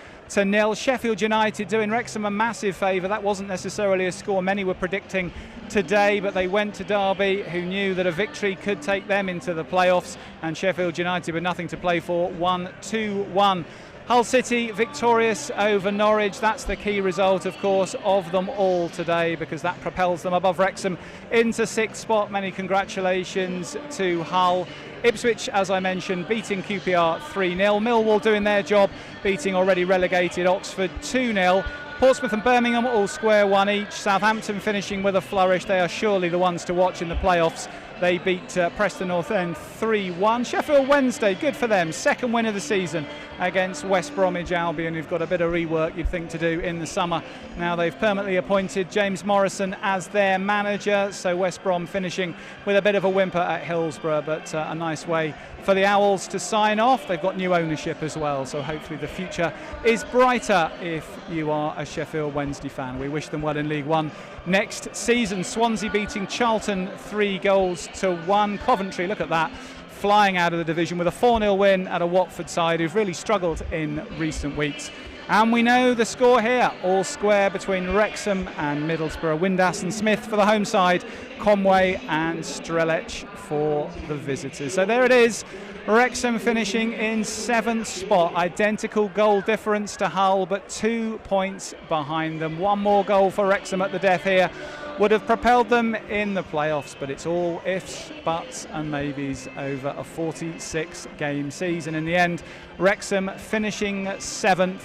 Sheffield United doing Wrexham a massive favour. That wasn't necessarily a score many were predicting today, but they went to Derby, who knew that a victory could take them into the playoffs, and Sheffield United with nothing to play for, 1-2-1. Hull City victorious over Norwich. That's the key result, of course, of them all today, because that propels them above Wrexham into 6th spot. Many congratulations to Hull. Ipswich, as I mentioned, beating QPR 3-0. Millwall doing their job, beating already relegated Oxford 2-0. Portsmouth and Birmingham all square one each. Southampton finishing with a flourish. They are surely the ones to watch in the playoffs. They beat Preston North End 3-1. Sheffield Wednesday, good for them. Second win of the season. against West Bromwich Albion, who've got a bit of rework, you'd think, to do in the summer. Now they've permanently appointed James Morrison as their manager, so West Brom finishing with a bit of a whimper at Hillsborough, but a nice way for the Owls to sign off. They've got new ownership as well, so hopefully the future is brighter if you are a Sheffield Wednesday fan. We wish them well in League One next season. Swansea beating Charlton 3-1. Coventry, look at that, flying out of the division with a 4-0 win at a Watford side who've really struggled in recent weeks. And we know the score here, all square between Wrexham and Middlesbrough. Windass and Smith for the home side, Conway and Strelec for the visitors. So there it is, Wrexham finishing in 7th spot, identical goal difference to Hull, but 2 points behind them. One more goal for Wrexham at the death here would have propelled them in the playoffs, but it's all ifs, buts and maybes over a 46-game season. In the end, Wrexham finishing 7th,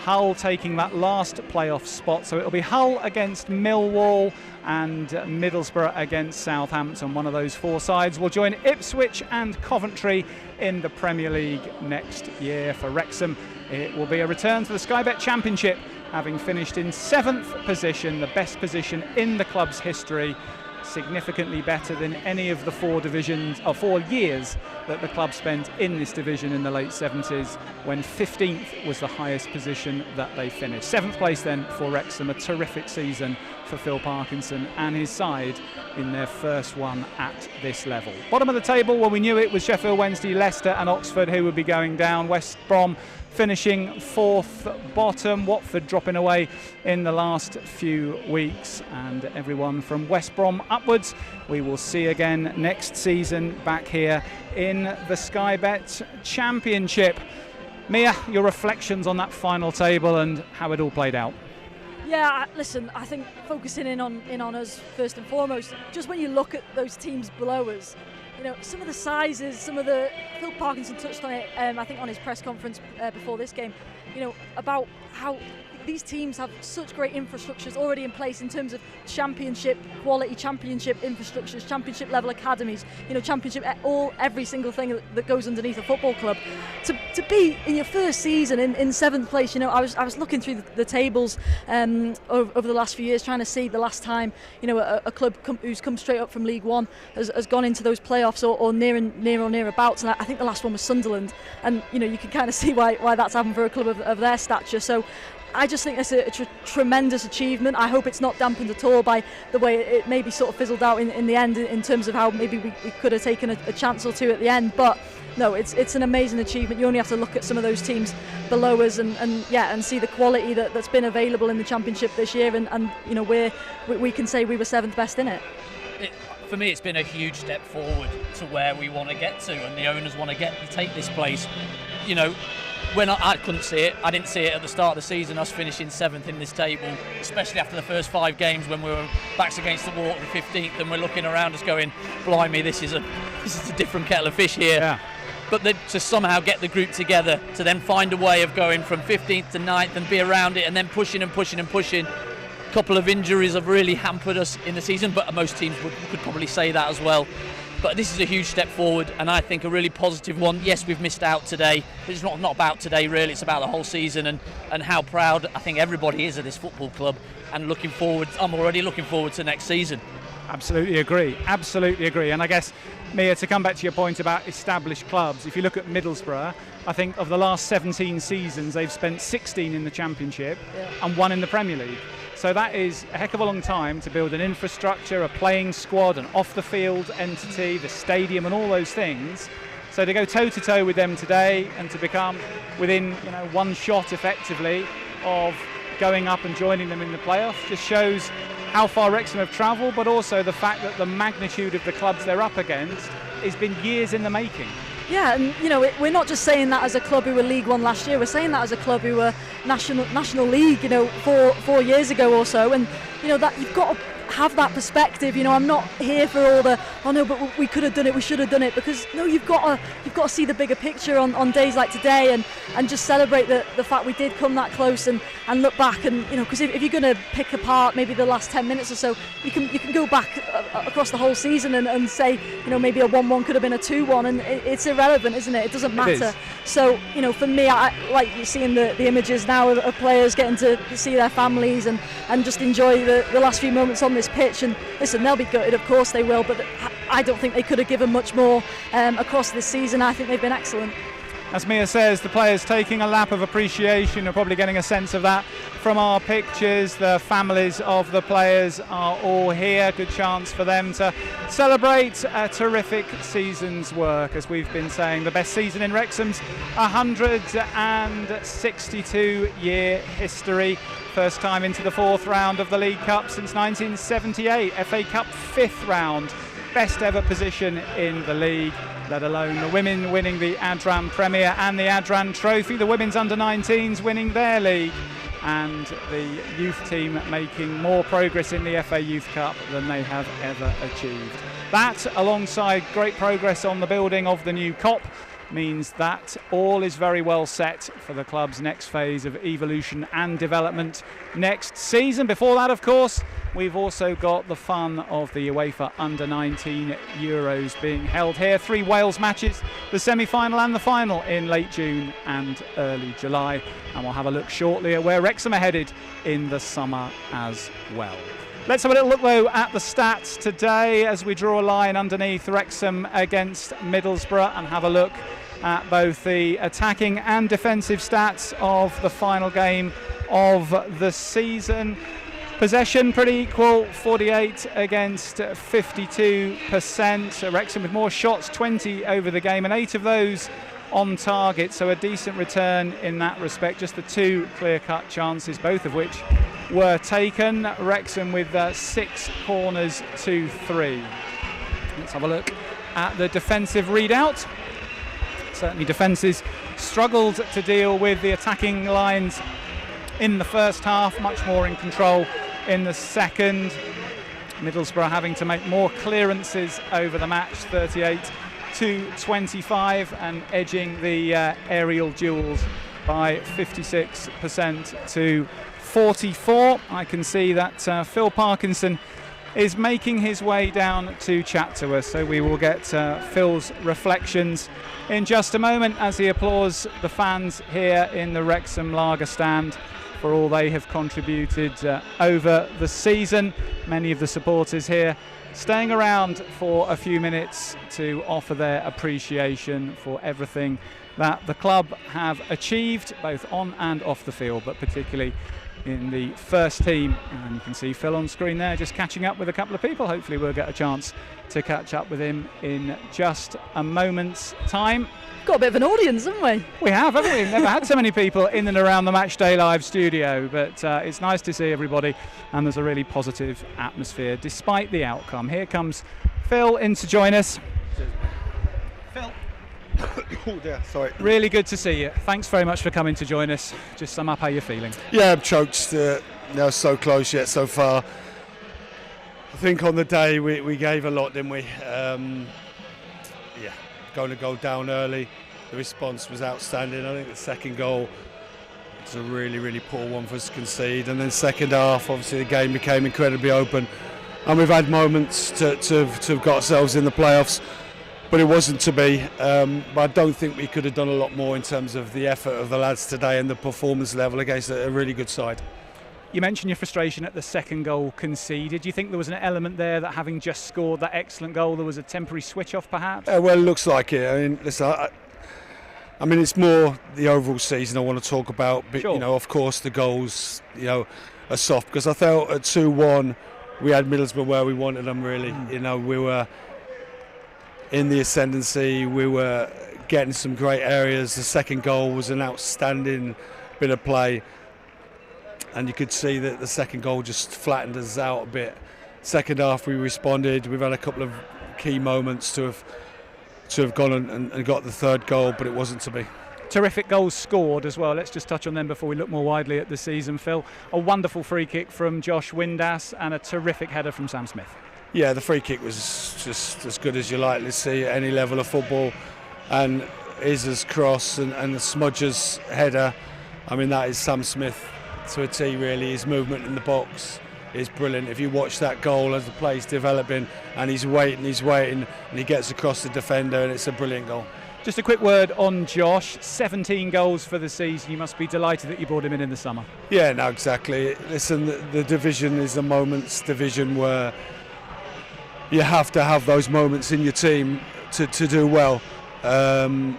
Hull taking that last playoff spot. So it'll be Hull against Millwall and Middlesbrough against Southampton. One of those 4 sides will join Ipswich and Coventry in the Premier League next year. For Wrexham, it will be a return to the Sky Bet Championship, having finished in 7th position, the best position in the club's history, significantly better than any of the 4 years that the club spent in this division in the late 70s, when 15th was the highest position that they finished. 7th place then for Wrexham, a terrific season for Phil Parkinson and his side in their first one at this level. Bottom of the table, well, we knew it was Sheffield Wednesday, Leicester and Oxford who would be going down. West Brom finishing 4th bottom, Watford dropping away in the last few weeks, and everyone from West Brom upwards we will see again next season back here in the Sky Bet Championship. Mia, your reflections on that final table and how it all played out? Yeah, listen, I think focusing in on us first and foremost, just when you look at those teams below us, you know, some of the sizes, Phil Parkinson touched on it, I think on his press conference before this game, you know, about how these teams have such great infrastructures already in place in terms of championship quality, championship infrastructures, championship level academies, you know, championship, every single thing that goes underneath a football club. To be in your first season in 7th place, you know, I was looking through the tables over the last few years, trying to see the last time, you know, a club who's come straight up from League One has gone into those playoffs or nearabouts, and I think the last one was Sunderland, and you know, you can kind of see why that's happened for a club of their stature. So I just think that's a tremendous achievement. I hope it's not dampened at all by the way it maybe sort of fizzled out in the end, in terms of how maybe we could have taken a chance or two at the end. But no, it's an amazing achievement. You only have to look at some of those teams below us and see the quality that's been available in the Championship this year, and you know, we can say we were 7th best in it. For me, it's been a huge step forward to where we want to get to, and the owners want to take this place. You know, when I couldn't see it, I didn't see it at the start of the season, us finishing 7th in this table, especially after the first 5 games when we were backs against the wall at the 15th, and we're looking around us going, blimey, this is a different kettle of fish here. Yeah. But to somehow get the group together, to then find a way of going from 15th to 9th and be around it, and then pushing and pushing and pushing. A couple of injuries have really hampered us in the season, but most teams could probably say that as well. But this is a huge step forward, and I think a really positive one. Yes, we've missed out today, but it's not about today really, it's about the whole season and how proud I think everybody is of this football club, and looking forward, I'm already looking forward to next season. Absolutely agree, and I guess, Mia, to come back to your point about established clubs, if you look at Middlesbrough, I think of the last 17 seasons they've spent 16 in the Championship and 1 in the Premier League. So that is a heck of a long time to build an infrastructure, a playing squad, an off-the-field entity, the stadium and all those things. So to go toe-to-toe with them today and to become within, you know, one shot effectively of going up and joining them in the playoffs just shows how far Wrexham have travelled, but also the fact that the magnitude of the clubs they're up against has been years in the making. Yeah, and you know, we're not just saying that as a club who were League One last year. We're saying that as a club who were National League, you know, 4 years ago or so. And you know that you've got to have that perspective. I'm not here for all the no, but we could have done it, we should have done it, because no, you've got to see the bigger picture on days like today, and just celebrate the fact we did come that close, and look back, and because if you're going to pick apart maybe the last 10 minutes or so, you can go back across the whole season and say maybe a 1-1 could have been a 2-1, and it's irrelevant, isn't it? It doesn't matter. So for me, I like seeing the images now of players getting to see their families and just enjoy the last few moments on this pitch. And listen, they'll be gutted, of course they will, but I don't think they could have given much more across this season. I think they've been excellent. As Mia says, the players taking a lap of appreciation, are probably getting a sense of that from our pictures. The families of the players are all here. Good chance for them to celebrate a terrific season's work. As we've been saying, the best season in Wrexham's 162-year history. First time into the 4th round of the League Cup since 1978. FA Cup 5th round. Best ever position in the league, let alone the women winning the Adran Premier and the Adran Trophy, the women's under-19s winning their league, and the youth team making more progress in the FA Youth Cup than they have ever achieved. That, alongside great progress on the building of the new COP, means that all is very well set for the club's next phase of evolution and development next season. Before that, of course, we've also got the fun of the UEFA Under-19 Euros being held here. 3 Wales matches, the semi-final and the final in late June and early July. And we'll have a look shortly at where Wrexham are headed in the summer as well. Let's have a little look, though, at the stats today as we draw a line underneath Wrexham against Middlesbrough and have a look at both the attacking and defensive stats of the final game of the season. Possession pretty equal, 48 against 52%. Wrexham with more shots, 20 over the game, and 8 of those on target, so a decent return in that respect. Just the 2 clear-cut chances, both of which were taken. Wrexham with 6 corners to 3. Let's have a look at the defensive readout. Certainly defences struggled to deal with the attacking lines in the first half, much more in control in the second. Middlesbrough having to make more clearances over the match, 38-25, and edging the aerial duels by 56% to 44. I can see that Phil Parkinson is making his way down to chat to us, so we will get Phil's reflections in just a moment as he applauds the fans here in the Wrexham Lager stand for all they have contributed over the season. Many of the supporters here staying around for a few minutes to offer their appreciation for everything that the club have achieved, both on and off the field, but particularly in the first team. And you can see Phil on screen there just catching up with a couple of people. Hopefully we'll get a chance to catch up with him in just a moment's time. Got a bit of an audience, haven't we? We have, haven't we? We've never had so many people in and around the Matchday Live studio, but it's nice to see everybody, and there's a really positive atmosphere despite the outcome. Here comes Phil in to join us. Phil. Oh dear, sorry. Really good to see you. Thanks very much for coming to join us. Just sum up how you're feeling. Yeah, I'm choked. So close yet so far. I think on the day we gave a lot, didn't we? Going to go down early. The response was outstanding. I think the second goal was a really, really poor one for us to concede. And then second half, obviously the game became incredibly open. And we've had moments to have got ourselves in the playoffs, but it wasn't to be. But I don't think we could have done a lot more in terms of the effort of the lads today and the performance level against a really good side. You mentioned your frustration at the second goal conceded. Do you think there was an element there that, having just scored that excellent goal, there was a temporary switch off perhaps? Well, it looks like it. I mean, listen, I mean, it's more the overall season I want to talk about. But, sure. Of course, the goals, are soft, because I felt at 2-1 we had Middlesbrough where we wanted them, really. We were in the ascendancy. We were getting some great areas. The second goal was an outstanding bit of play. And you could see that the second goal just flattened us out a bit. Second half we responded. We've had a couple of key moments to have gone and got the third goal, but it wasn't to be. terrific goals scored as well. Let's just touch on them before we look more widely at the season, Phil. A wonderful free kick from Josh Windass and a terrific header from Sam Smith. Yeah, the free kick was just as good as you likely see at any level of football, and Izza's cross and the Smudger's header. I mean, that is Sam Smith to a T, really. His movement in the box is brilliant. If you watch that goal as the play's developing, and he's waiting, and he gets across the defender, and it's a brilliant goal. Just a quick word on Josh. 17 goals for the season. You must be delighted that you brought him in the summer. Yeah, no, exactly. Listen, the division is a moments division where you have to have those moments in your team to do well. And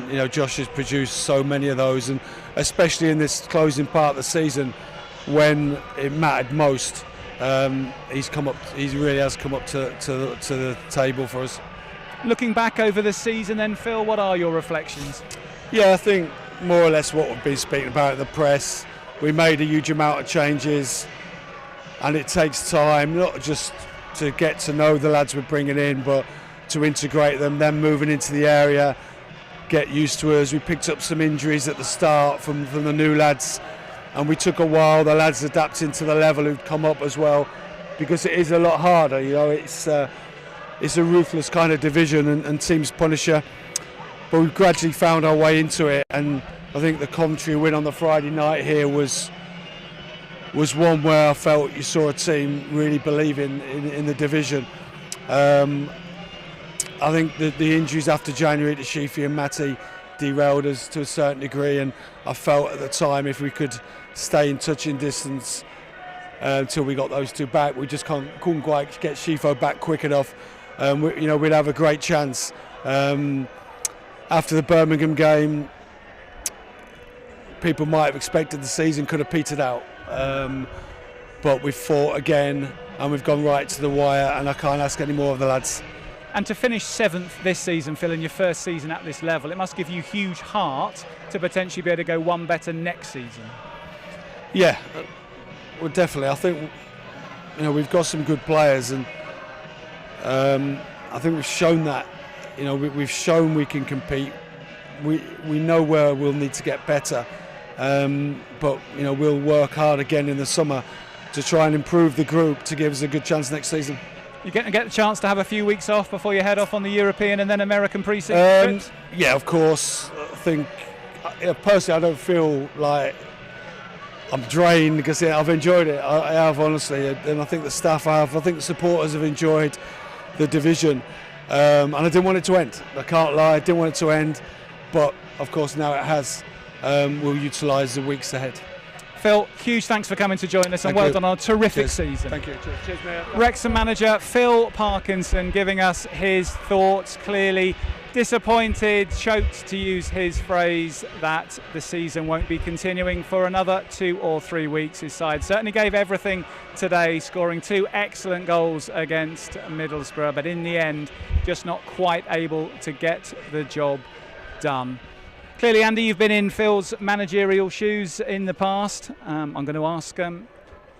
you know, Josh has produced so many of those, and especially in this closing part of the season when it mattered most, he really has come up to the table for us. Looking back over the season then, Phil, what are your reflections? Yeah, I think more or less what we've been speaking about in the press. We made a huge amount of changes, and it takes time, not just to get to know the lads we're bringing in, but to integrate them, then moving into the area, get used to us. We picked up some injuries at the start from the new lads, and we took a while, the lads adapting to the level who'd come up as well, because it is a lot harder. You know, it's a ruthless kind of division, and teams punish you, but we've gradually found our way into it, and I think the Coventry win on the Friday night here was one where I felt you saw a team really believing in the division. I think the injuries after January to Sheafy and Matty derailed us to a certain degree, and I felt at the time if we could stay in touching distance until we got those two back, we just couldn't quite get Shifo back quick enough. We'd have a great chance. After the Birmingham game, people might have expected the season could have petered out, but we've fought again and we've gone right to the wire, and I can't ask any more of the lads. And to finish 7th this season, Phil, in your first season at this level, it must give you huge heart to potentially be able to go one better next season. Yeah, well, definitely. I think we've got some good players, and I think we've shown that. We've shown we can compete. We know where we'll need to get better, but we'll work hard again in the summer to try and improve the group to give us a good chance next season. You're going to get the chance to have a few weeks off before you head off on the European and then American pre-season trips? Yeah, of course. I think, personally, I don't feel like I'm drained because I've enjoyed it. I have, honestly, and I think the staff have. I think the supporters have enjoyed the division, and I didn't want it to end. I can't lie, I didn't want it to end, but of course now it has. We'll utilise the weeks ahead. Phil, huge thanks for coming to join us, and well done on a terrific season. Thank you. Cheers, mate. Wrexham manager Phil Parkinson giving us his thoughts. Clearly disappointed, choked to use his phrase, that the season won't be continuing for another 2 or 3 weeks. His side certainly gave everything today, scoring 2 excellent goals against Middlesbrough, but in the end just not quite able to get the job done. Clearly, Andy, you've been in Phil's managerial shoes in the past. I'm going to ask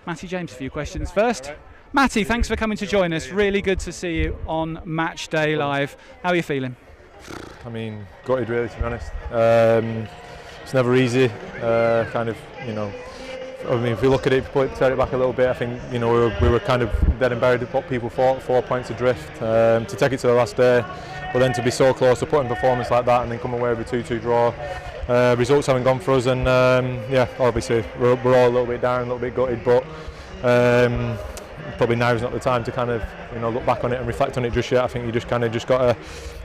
Matty James a few questions first. Right. Matty, thanks for coming to join us. Really good to see you on Match Day Live. How are you feeling? I mean, gutted really, to be honest. It's never easy. If you look at it, if you turn it back a little bit, I think we were kind of dead and buried at what people thought, 4 points adrift. To take it to the last day, but then to be so close to putting a performance like that and then come away with a 2-2 draw. Results haven't gone for us, and obviously we're all a little bit down, a little bit gutted, but probably now is not the time to kind of look back on it and reflect on it just yet. I think you just got to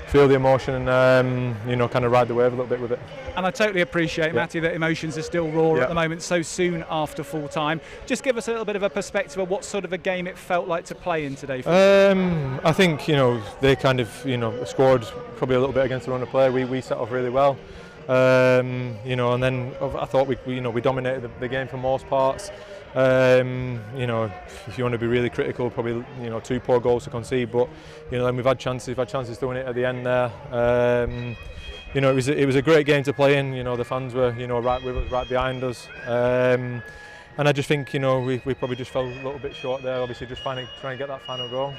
feel the emotion and kind of ride the wave a little bit with it. And I totally appreciate, Matty, that emotions are still raw at the moment, so soon after full time. Just give us a little bit of a perspective of what sort of a game it felt like to play in today. I think they kind of scored probably a little bit against the run of play. We set off really well, and then I thought we dominated the game for most parts. If you want to be really critical, probably 2 poor goals to concede, but then we've had chances to win it at the end there. It was a great game to play in. The fans were right with us, right behind us, and I just think we probably just fell a little bit short there. Obviously, just trying to get that final goal.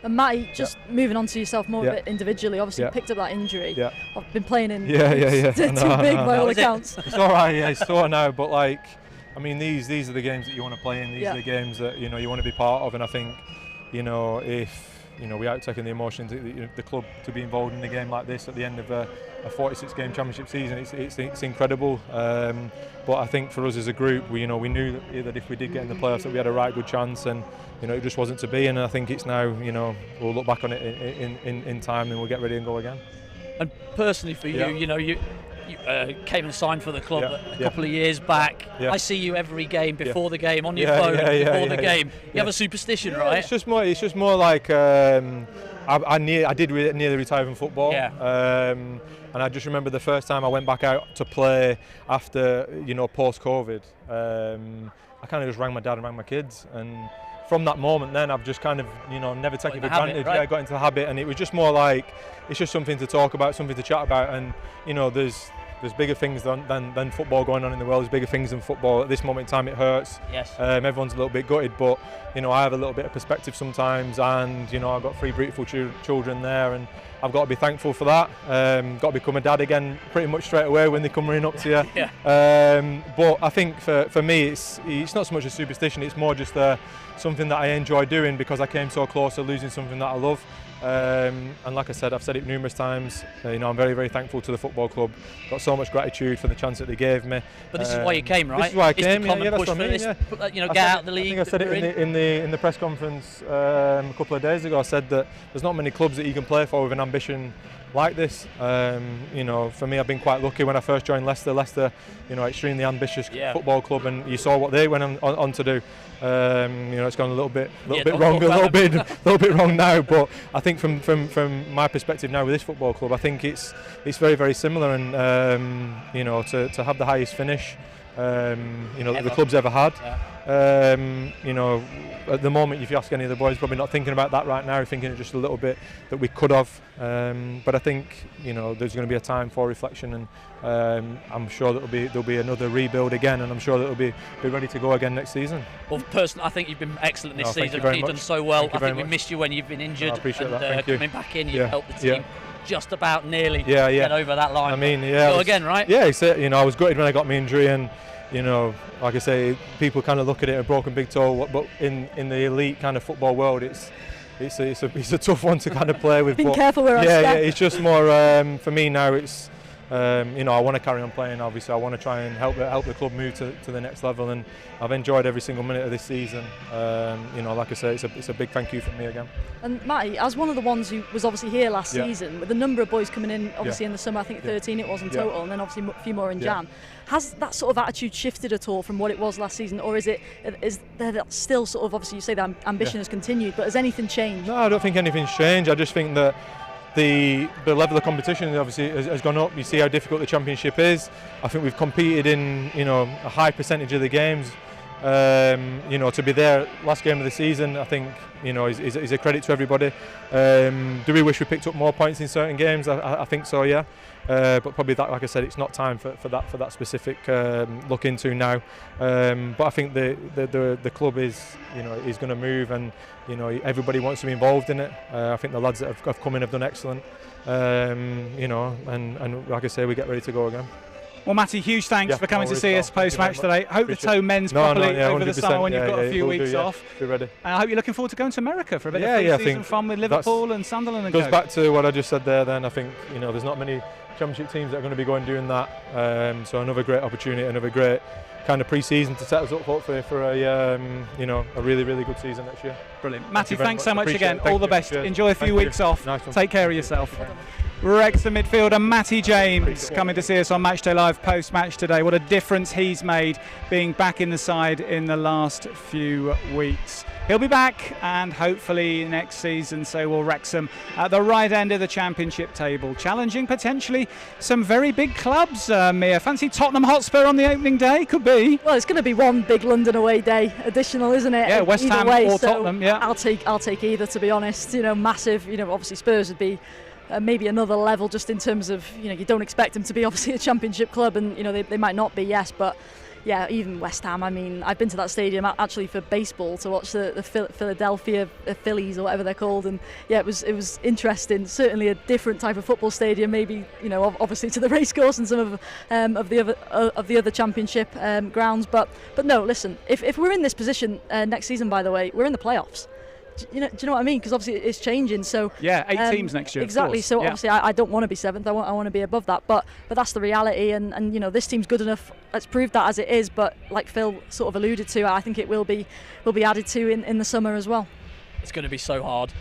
And Matty, just moving on to yourself more a bit individually, obviously you picked up that injury. I've been playing in too big by all accounts. It's all right, it's sore now, but like, I mean, these are the games that you want to play in. These are the games that you want to be part of, and I think if without taking the emotions, the club to be involved in a game like this at the end of a 46-game championship season, it's incredible. But I think for us as a group, we knew that if we did get in the playoffs, that we had a right good chance, and it just wasn't to be. And I think it's now, we'll look back on it in time, and we'll get ready and go again. And personally for you, you came and signed for the club a couple of years back. I see you every game before the game on your phone before the game. You have a superstition, right? It's just more like I did nearly retire from football. And I just remember the first time I went back out to play after post-COVID. I kind of just rang my dad and rang my kids, and from that moment then I've just kind of never taken it for granted. Right? I got into the habit, and it was just more like it's just something to talk about, something to chat about, and there's bigger things than football going on in the world. There's bigger things than football. At this moment in time, it hurts. Yes. Everyone's a little bit gutted, but I have a little bit of perspective sometimes, and I've got 3 beautiful children there, and I've got to be thankful for that. Got to become a dad again pretty much straight away when they come running up to you. But I think for me, it's not so much a superstition. It's more just something that I enjoy doing because I came so close to losing something that I love. And like I said, I've said it numerous times, I'm very, very thankful to the football club. Got so much gratitude for the chance that they gave me. But this is why you came, right? This is why I came, that's what I mean, get out of the league. I think I said it in the press conference a couple of days ago. I said that there's not many clubs that you can play for with an ambition like this. For me, I've been quite lucky when I first joined Leicester. Leicester, extremely ambitious football club, and you saw what they went on to do. It's gone a little bit wrong, a little bit wrong now. But I think from my perspective now with this football club, I think it's very, very similar, and to have the highest finish that the club's ever had. At the moment, if you ask any of the boys, probably not thinking about that right now, thinking just a little bit that we could have. But I think there's going to be a time for reflection, and I'm sure that there'll be another rebuild again, and I'm sure that we'll be ready to go again next season. Well, personally, I think you've been excellent this season. You've done so well. I think we missed you when you've been injured. I appreciate that. Thank you. Coming back in, you've helped the team just about nearly get over that line. I mean, go again, right? Yeah, I was gutted when I got my injury, and like I say, people kind of look at it a broken big toe, but in the elite kind of football world, it's a tough one to kind of play with. Be careful where I step. Yeah, it's just more for me now. It's I want to carry on playing. Obviously, I want to try and help the club move to the next level, and I've enjoyed every single minute of this season. Like I say, it's a big thank you from me again. And Matty, as one of the ones who was obviously here last season, with a number of boys coming in, obviously in the summer, I think 13 it was in total, and then obviously a few more in Jan. Has that sort of attitude shifted at all from what it was last season, or is there still sort of, obviously you say that ambition has continued, but has anything changed? No, I don't think anything's changed. I just think that the level of competition obviously has gone up. You see how difficult the championship is. I think we've competed in a high percentage of the games. To be there last game of the season, I think is a credit to everybody. Do we wish we picked up more points in certain games? I think so, yeah. But probably that, like I said, it's not time for that specific look into now. But I think the club is going to move, and everybody wants to be involved in it. I think the lads that have come in have done excellent. And like I say, we get ready to go again. Well, Matty, huge thanks for coming to see us post-match today. Hope the toe mends properly over the summer when you've got a few weeks off. Be ready. And I hope you're looking forward to going to America for a bit of pre-season fun with Liverpool and Sunderland. And goes back to what I just said there. Then I think there's not many championship teams that are going to be going doing that. So another great opportunity, another great kind of pre-season to set us up hopefully for a really, really good season next year. Brilliant. Matty, thanks so much again. All the best. Enjoy a few weeks off. Nice one. Take care of yourself. Wrexham midfielder Matty James coming to see us on Matchday Live post-match today. What a difference he's made being back in the side in the last few weeks. He'll be back, and hopefully next season so will Wrexham at the right end of the championship table, challenging potentially some very big clubs. Mia, fancy Tottenham Hotspur on the opening day? Could be. Well, it's going to be one big London away day additional, isn't it? Yeah, West Ham or Tottenham. Yeah, I'll take either, to be honest. Massive. Obviously Spurs would be maybe another level just in terms of you don't expect them to be obviously a championship club, and they might not be, yes, but yeah, even West Ham. I mean, I've been to that stadium actually for baseball to watch the Philadelphia Phillies or whatever they're called, and yeah, it was interesting. Certainly a different type of football stadium, maybe, you know, obviously to the racecourse and some of the other championship grounds. But no, listen, if we're in this position next season, by the way, we're in the playoffs. Do you know what I mean? Because obviously it's changing. So yeah, 8 teams next year. Exactly. Of course. So yeah. obviously I don't want to be 7th. I want to be above that. But that's the reality. And you know, this team's good enough. Let's prove that as it is. But like Phil sort of alluded to, I think it will be added to in the summer as well. It's going to be so hard.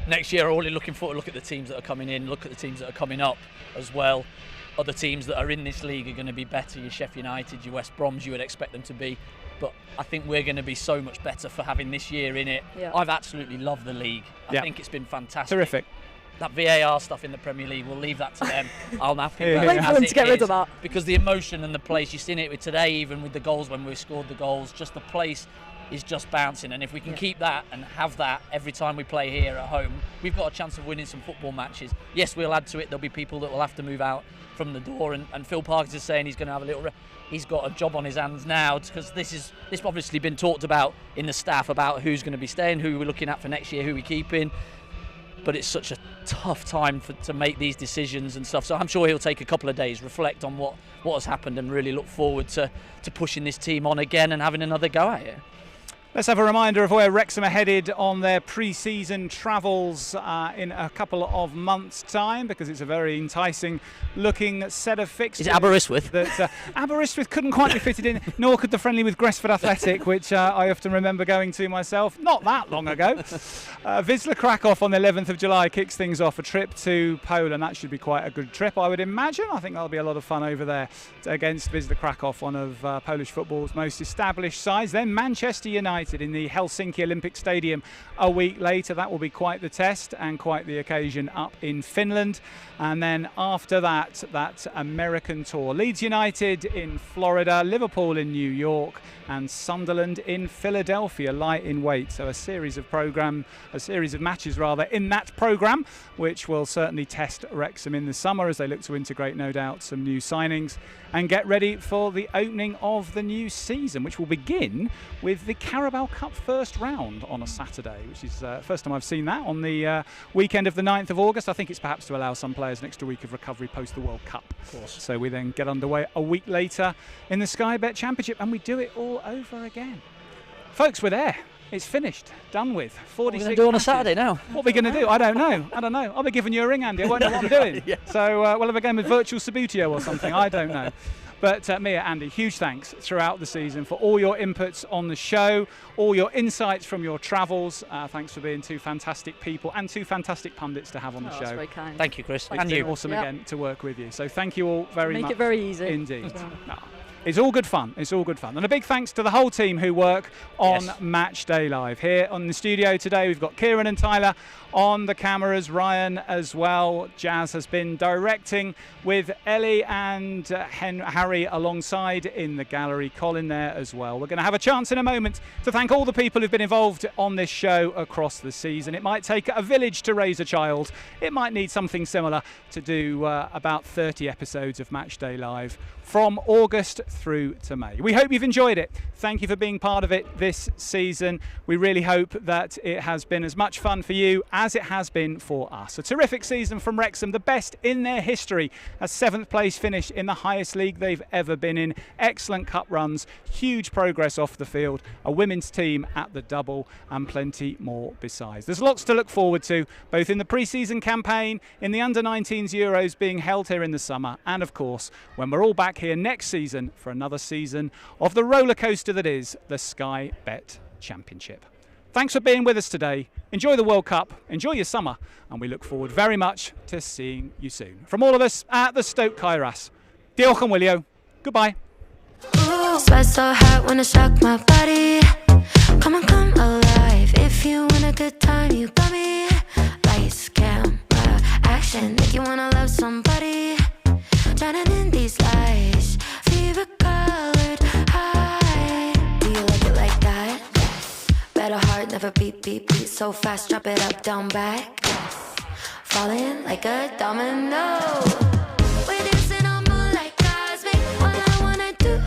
Next year, all you're looking for, look at the teams that are coming in, look at the teams that are coming up as well. Other teams that are in this league are going to be better. Your Sheffield United, your West Broms, you would expect them to be. But I think we're going to be so much better for having this year in it. Yeah. I've absolutely loved the league. I think it's been fantastic. Terrific. That VAR stuff in the Premier League, we'll leave that to them. I'll have to wait for them to get rid of that. Because the emotion and the place, you've seen it with today, even with the goals when we scored the goals, just the place is just bouncing. And if we can keep that and have that every time we play here at home, we've got a chance of winning some football matches. Yes, we'll add to it. There'll be people that will have to move out from the door, and Phil Parkes is saying he's going to have a little he's got a job on his hands now, because this obviously been talked about in the staff about who's going to be staying, who we're looking at for next year, who we're keeping. But it's such a tough time to make these decisions and stuff. So I'm sure he'll take a couple of days, reflect on what has happened, and really look forward to pushing this team on again and having another go at it. Let's have a reminder of where Wrexham are headed on their pre-season travels in a couple of months' time, because it's a very enticing looking set of fixtures. Is it Aberystwyth? That Aberystwyth couldn't quite be fitted in, nor could the friendly with Gresford Athletic, which I often remember going to myself not that long ago. Wisla Krakow on the 11th of July kicks things off, a trip to Poland. That should be quite a good trip, I would imagine. I think that'll be a lot of fun over there against Wisla Krakow, one of Polish football's most established sides. Then Manchester United in the Helsinki Olympic Stadium a week later. That will be quite the test and quite the occasion up in Finland. And then after that American tour. Leeds United in Florida, Liverpool in New York, and Sunderland in Philadelphia, light in weight. So a series of matches in that programme, which will certainly test Wrexham in the summer as they look to integrate, no doubt, some new signings and get ready for the opening of the new season, which will begin with the Carabao Cup first round on a Saturday, which is the first time I've seen that on the weekend of the 9th of August. I think it's perhaps to allow some players an extra week of recovery post the World Cup. Of course. So we then get underway a week later in the Sky Bet Championship, and we do it all over again. Folks, we're there. It's finished, done with. 46 What are we going to do on a Saturday now? What are we going to do? I don't know. I'll be giving you a ring, Andy. I won't know what I'm doing. Yeah. So we'll have a game of virtual Subutio or something. I don't know. But Mia, Andy, huge thanks throughout the season for all your inputs on the show, all your insights from your travels. Thanks for being two fantastic people and two fantastic pundits to have on the show. That's very kind. Thank you, Chris. It's And you. been awesome again to work with you. So thank you all very much. Make it very easy. Indeed. It's all good fun. It's all good fun. And a big thanks to the whole team who work on Match Day Live. Here on the studio today, we've got Kieran and Tyler on the cameras, Ryan as well. Jazz has been directing with Ellie and Harry alongside in the gallery. Colin there as well. We're going to have a chance in a moment to thank all the people who've been involved on this show across the season. It might take a village to raise a child. It might need something similar to do about 30 episodes of Match Day Live from August through to May. We hope you've enjoyed it. Thank you for being part of it this season. We really hope that it has been as much fun for you as it has been for us. A terrific season from Wrexham, the best in their history. A 7th place finish in the highest league they've ever been in. Excellent cup runs, huge progress off the field, a women's team at the double, and plenty more besides. There's lots to look forward to, both in the pre-season campaign, in the under-19s Euros being held here in the summer, and of course when we're all back here next season for another season of the roller coaster that is the Sky Bet Championship. Thanks for being with us today. Enjoy the World Cup, enjoy your summer, and we look forward very much to seeing you soon. From all of us at the Stoke Kairas, diolch yn wylio. Goodbye. Sweat so hot when I shock my body. Come on, come alive. If you want a good time, you got me. Lights, camera, action. Make you wanna love somebody. Drowning in these lights, fever colored high. Do you like it like that? Better heart, never beat, beat, beat so fast. Drop it up, down, back. Falling like a domino. We're dancing on moonlight cosmic. All I wanna do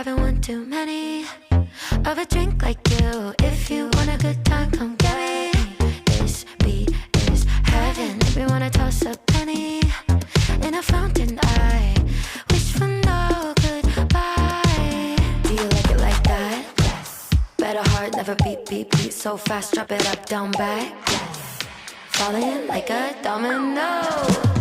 having one too many of a drink like you. If you want a good time, come get me. This beat is heaven. If we wanna toss a penny in a fountain, I wish for no goodbye. Do you like it like that? Yes. Better heart, never beat, beat, beat so fast. Drop it up, down, back. Yes. Falling like a domino.